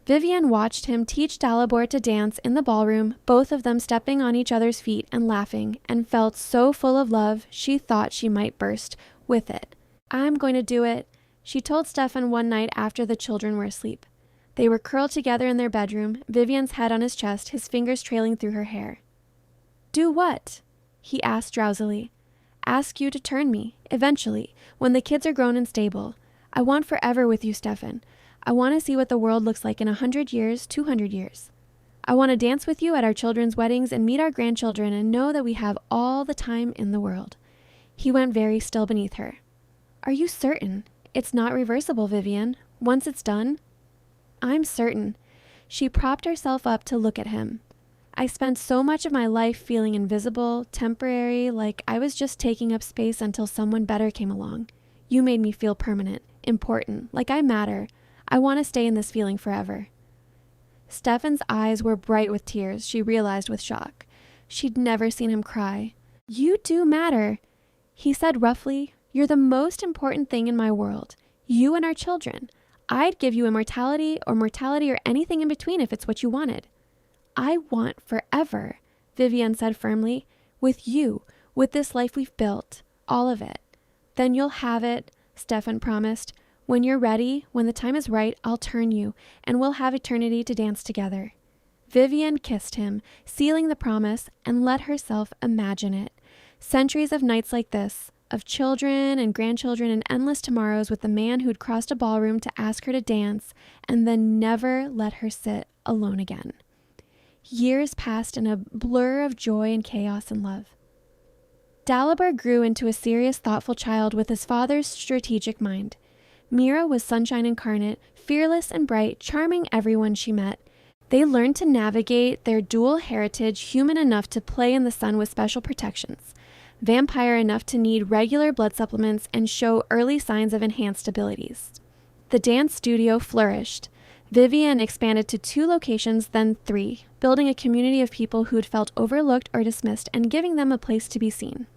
Vivienne watched him teach Dalibor to dance in the ballroom, both of them stepping on each other's feet and laughing, and felt so full of love she thought she might burst with it. "I'm going to do it," she told Stefan one night after the children were asleep. They were curled together in their bedroom, Vivienne's head on his chest, his fingers trailing through her hair. "Do what?" he asked drowsily. "Ask you to turn me, eventually, when the kids are grown and stable. I want forever with you, Stefan. I want to see what the world looks like in 100 years, 200 years. I want to dance with you at our children's weddings and meet our grandchildren and know that we have all the time in the world." He went very still beneath her. "Are you certain? It's not reversible, Vivienne. Once it's done?" "I'm certain." She propped herself up to look at him. "I spent so much of my life feeling invisible, temporary, like I was just taking up space until someone better came along. You made me feel permanent, important, like I matter. I want to stay in this feeling forever." Stefan's eyes were bright with tears, she realized with shock. She'd never seen him cry. "You do matter," he said roughly. "You're the most important thing in my world. You and our children. I'd give you immortality or mortality or anything in between if it's what you wanted." "I want forever," Vivienne said firmly. "With you, with this life we've built, all of it." "Then you'll have it," Stefan promised. When you're ready, when the time is right, I'll turn you, and we'll have eternity to dance together." Vivienne kissed him, sealing the promise, and let herself imagine it. Centuries of nights like this, of children and grandchildren and endless tomorrows with the man who'd crossed a ballroom to ask her to dance and then never let her sit alone again. Years passed in a blur of joy and chaos and love. Dalibor grew into a serious, thoughtful child with his father's strategic mind. Mira was sunshine incarnate, fearless and bright, charming everyone she met. They learned to navigate their dual heritage, human enough to play in the sun with special protections, vampire enough to need regular blood supplements and show early signs of enhanced abilities. The dance studio flourished. Vivienne expanded to 2 locations, then 3, building a community of people who'd felt overlooked or dismissed and giving them a place to be seen.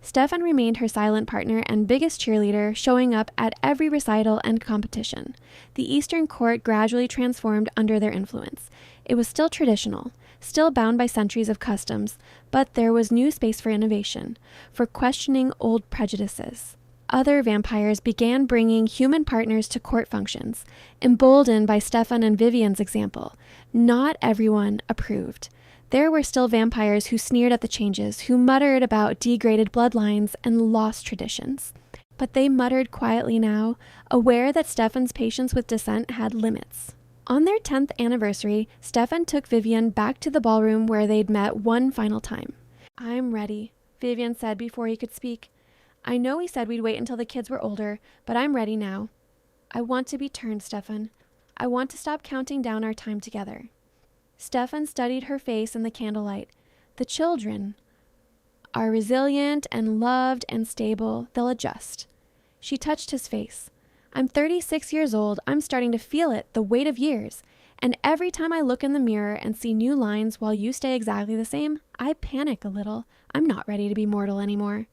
Stefan remained her silent partner and biggest cheerleader, showing up at every recital and competition. The Eastern court gradually transformed under their influence. It was still traditional, still bound by centuries of customs, but there was new space for innovation, for questioning old prejudices. Other vampires began bringing human partners to court functions, emboldened by Stefan and Vivienne's example. Not everyone approved. There were still vampires who sneered at the changes, who muttered about degraded bloodlines and lost traditions. But they muttered quietly now, aware that Stefan's patience with dissent had limits. On their 10th anniversary, Stefan took Vivienne back to the ballroom where they'd met one final time. "I'm ready," Vivienne said before he could speak. "I know we said we'd wait until the kids were older, but I'm ready now. I want to be turned, Stefan. I want to stop counting down our time together." Stefan studied her face in the candlelight. "The children are resilient and loved and stable. They'll adjust." She touched his face. "I'm 36 years old. I'm starting to feel it, the weight of years. And every time I look in the mirror and see new lines while you stay exactly the same, I panic a little. I'm not ready to be mortal anymore."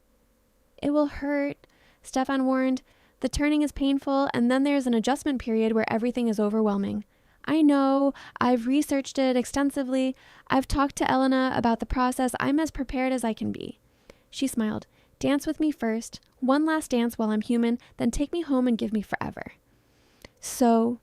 "It will hurt," Stefan warned. "The turning is painful, and then there's an adjustment period where everything is overwhelming. I know, I've researched it extensively. I've talked to Elena about the process. I'm as prepared as I can be." She smiled. "Dance with me first. One last dance while I'm human, then take me home and give me forever." So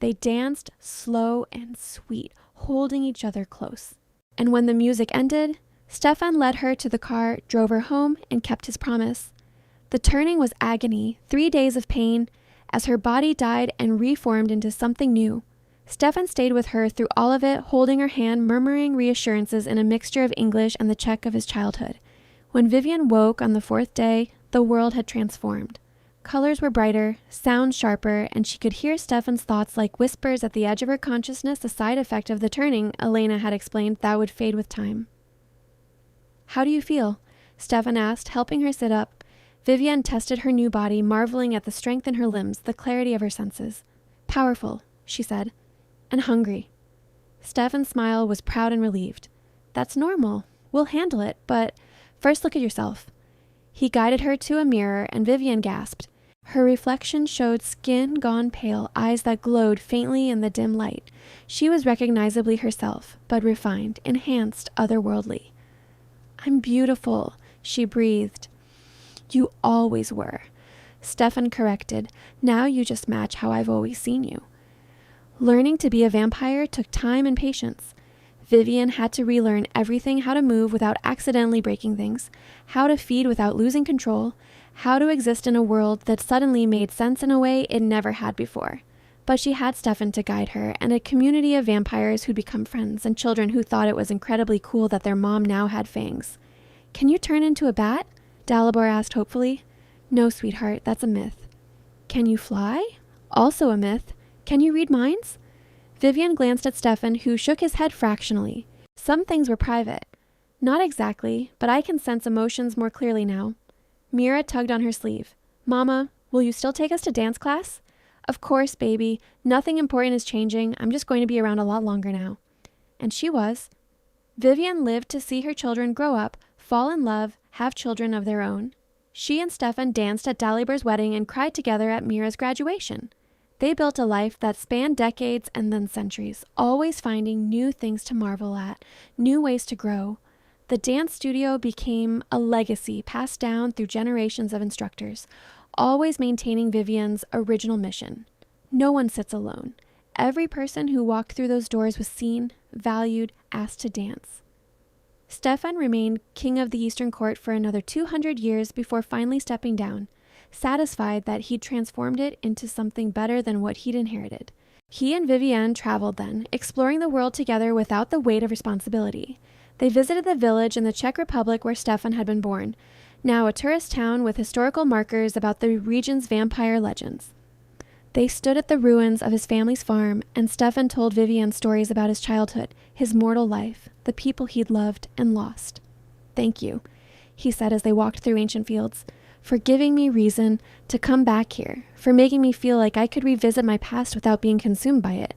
they danced slow and sweet, holding each other close. And when the music ended, Stefan led her to the car, drove her home, and kept his promise. The turning was agony, 3 days of pain, as her body died and reformed into something new. Stefan stayed with her through all of it, holding her hand, murmuring reassurances in a mixture of English and the Czech of his childhood. When Vivienne woke on the 4th day, the world had transformed. Colors were brighter, sounds sharper, and she could hear Stefan's thoughts like whispers at the edge of her consciousness, a side effect of the turning Elena had explained that would fade with time. "How do you feel?" Stefan asked, helping her sit up. Vivienne tested her new body, marveling at the strength in her limbs, the clarity of her senses. "Powerful," she said. "And hungry." Stefan's smile was proud and relieved. "That's normal. We'll handle it, but first look at yourself." He guided her to a mirror, and Vivienne gasped. Her reflection showed skin gone pale, eyes that glowed faintly in the dim light. She was recognizably herself, but refined, enhanced, otherworldly. "I'm beautiful," she breathed. "You always were," Stefan corrected. "Now you just match how I've always seen you." Learning to be a vampire took time and patience. Vivienne had to relearn everything: how to move without accidentally breaking things, how to feed without losing control, how to exist in a world that suddenly made sense in a way it never had before. But she had Stefan to guide her, and a community of vampires who'd become friends, and children who thought it was incredibly cool that their mom now had fangs. "Can you turn into a bat?" Dalibor asked hopefully. "No, sweetheart, that's a myth." "Can you fly?" "Also a myth." "Can you read minds?" Vivienne glanced at Stefan, who shook his head fractionally. "Some things were private." "Not exactly, but I can sense emotions more clearly now." Mira tugged on her sleeve. "Mama, will you still take us to dance class?" "Of course, baby. Nothing important is changing. I'm just going to be around a lot longer now." And she was. Vivienne lived to see her children grow up, fall in love, have children of their own. She and Stefan danced at Dalibor's wedding and cried together at Mira's graduation. They built a life that spanned decades and then centuries, always finding new things to marvel at, new ways to grow. The dance studio became a legacy passed down through generations of instructors, always maintaining Vivienne's original mission. No one sits alone. Every person who walked through those doors was seen, valued, asked to dance. Stefan remained king of the Eastern Court for another 200 years before finally stepping down, satisfied that he'd transformed it into something better than what he'd inherited. He and Vivienne traveled then, exploring the world together without the weight of responsibility. They visited the village in the Czech Republic where Stefan had been born, now a tourist town with historical markers about the region's vampire legends. They stood at the ruins of his family's farm, and Stefan told Vivienne stories about his childhood, his mortal life, the people he'd loved and lost. "Thank you," he said as they walked through ancient fields, "for giving me reason to come back here, for making me feel like I could revisit my past without being consumed by it."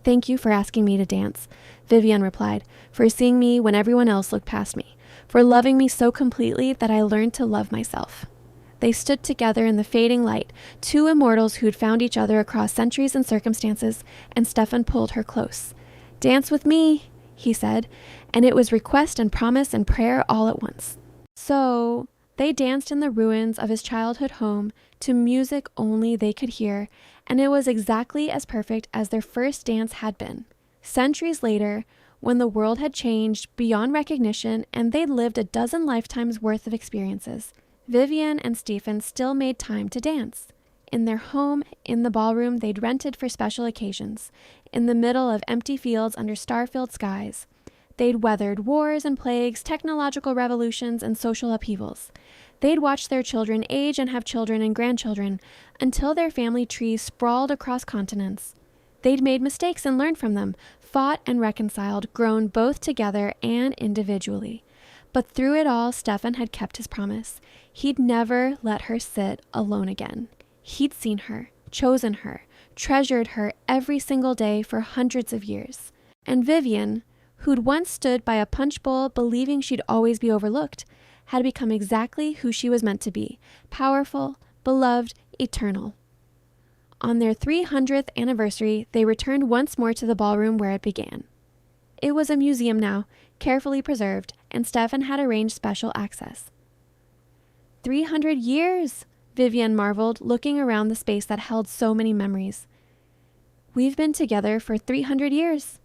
"Thank you for asking me to dance," Vivienne replied, "for seeing me when everyone else looked past me, for loving me so completely that I learned to love myself." They stood together in the fading light, two immortals who'd found each other across centuries and circumstances, and Stefan pulled her close. "Dance with me," he said, and it was request and promise and prayer all at once. So they danced in the ruins of his childhood home to music only they could hear, and it was exactly as perfect as their first dance had been. Centuries later, when the world had changed beyond recognition and they'd lived a dozen lifetimes worth of experiences, Vivienne and Stefan still made time to dance. In their home, in the ballroom they'd rented for special occasions, in the middle of empty fields under star-filled skies. They'd weathered wars and plagues, technological revolutions, and social upheavals. They'd watched their children age and have children and grandchildren until their family trees sprawled across continents. They'd made mistakes and learned from them, fought and reconciled, grown both together and individually. But through it all, Stefan had kept his promise. He'd never let her sit alone again. He'd seen her, chosen her, treasured her every single day for hundreds of years. And Vivienne, who'd once stood by a punch bowl believing she'd always be overlooked, had become exactly who she was meant to be, powerful, beloved, eternal. On their 300th anniversary, they returned once more to the ballroom where it began. It was a museum now, carefully preserved, and Stefan had arranged special access. 300 years, Vivienne marveled, looking around the space that held so many memories. "We've been together for 300 years.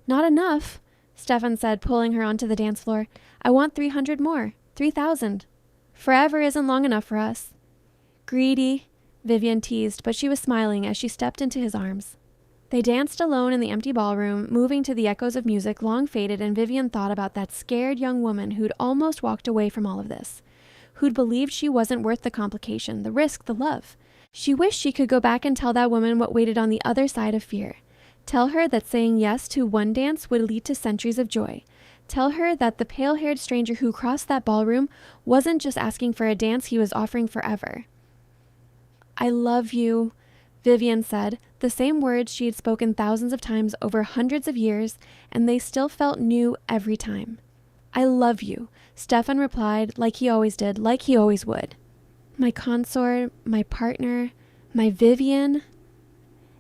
"Not enough," Stefan said, pulling her onto the dance floor. "I want 300 more, 3,000. Forever isn't long enough for us." "Greedy," Vivienne teased, but she was smiling as she stepped into his arms. They danced alone in the empty ballroom, moving to the echoes of music long faded, and Vivienne thought about that scared young woman who'd almost walked away from all of this, who'd believed she wasn't worth the complication, the risk, the love. She wished she could go back and tell that woman what waited on the other side of fear. Tell her that saying yes to one dance would lead to centuries of joy. Tell her that the pale-haired stranger who crossed that ballroom wasn't just asking for a dance, he was offering forever. "I love you," Vivienne said, the same words she had spoken thousands of times over hundreds of years, and they still felt new every time. "I love you," Stefan replied, like he always did, like he always would. "My consort, my partner, my Vivienne."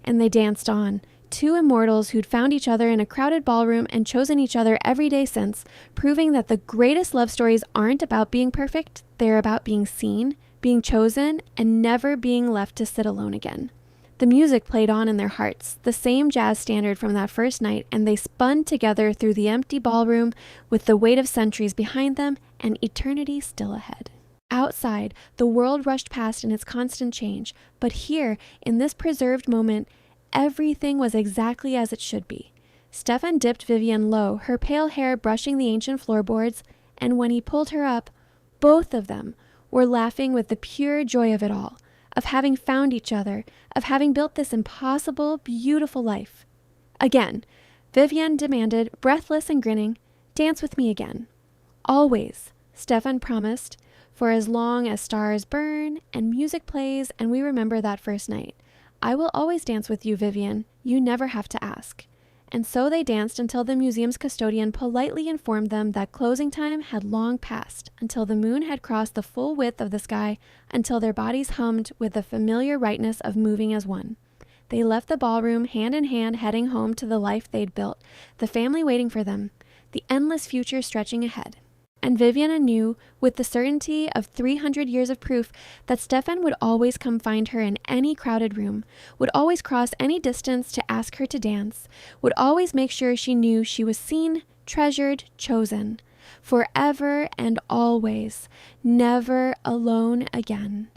And they danced on, two immortals who'd found each other in a crowded ballroom and chosen each other every day since, proving that the greatest love stories aren't about being perfect, they're about being seen, being chosen, and never being left to sit alone again. The music played on in their hearts, the same jazz standard from that first night, and they spun together through the empty ballroom with the weight of centuries behind them and eternity still ahead. Outside, the world rushed past in its constant change, but here, in this preserved moment, everything was exactly as it should be. Stefan dipped Vivienne low, her pale hair brushing the ancient floorboards, and when he pulled her up, both of them were laughing with the pure joy of it all, of having found each other, of having built this impossible, beautiful life. Again, Vivienne demanded, breathless and grinning, "Dance with me again." "Always," Stefan promised, "for as long as stars burn and music plays and we remember that first night. I will always dance with you, Vivienne. You never have to ask." And so they danced until the museum's custodian politely informed them that closing time had long passed, until the moon had crossed the full width of the sky, until their bodies hummed with the familiar rightness of moving as one. They left the ballroom hand in hand, heading home to the life they'd built, the family waiting for them, the endless future stretching ahead. and Vivienne knew, with the certainty of 300 years of proof, that Stefan would always come find her in any crowded room, would always cross any distance to ask her to dance, would always make sure she knew she was seen, treasured, chosen, forever and always, never alone again.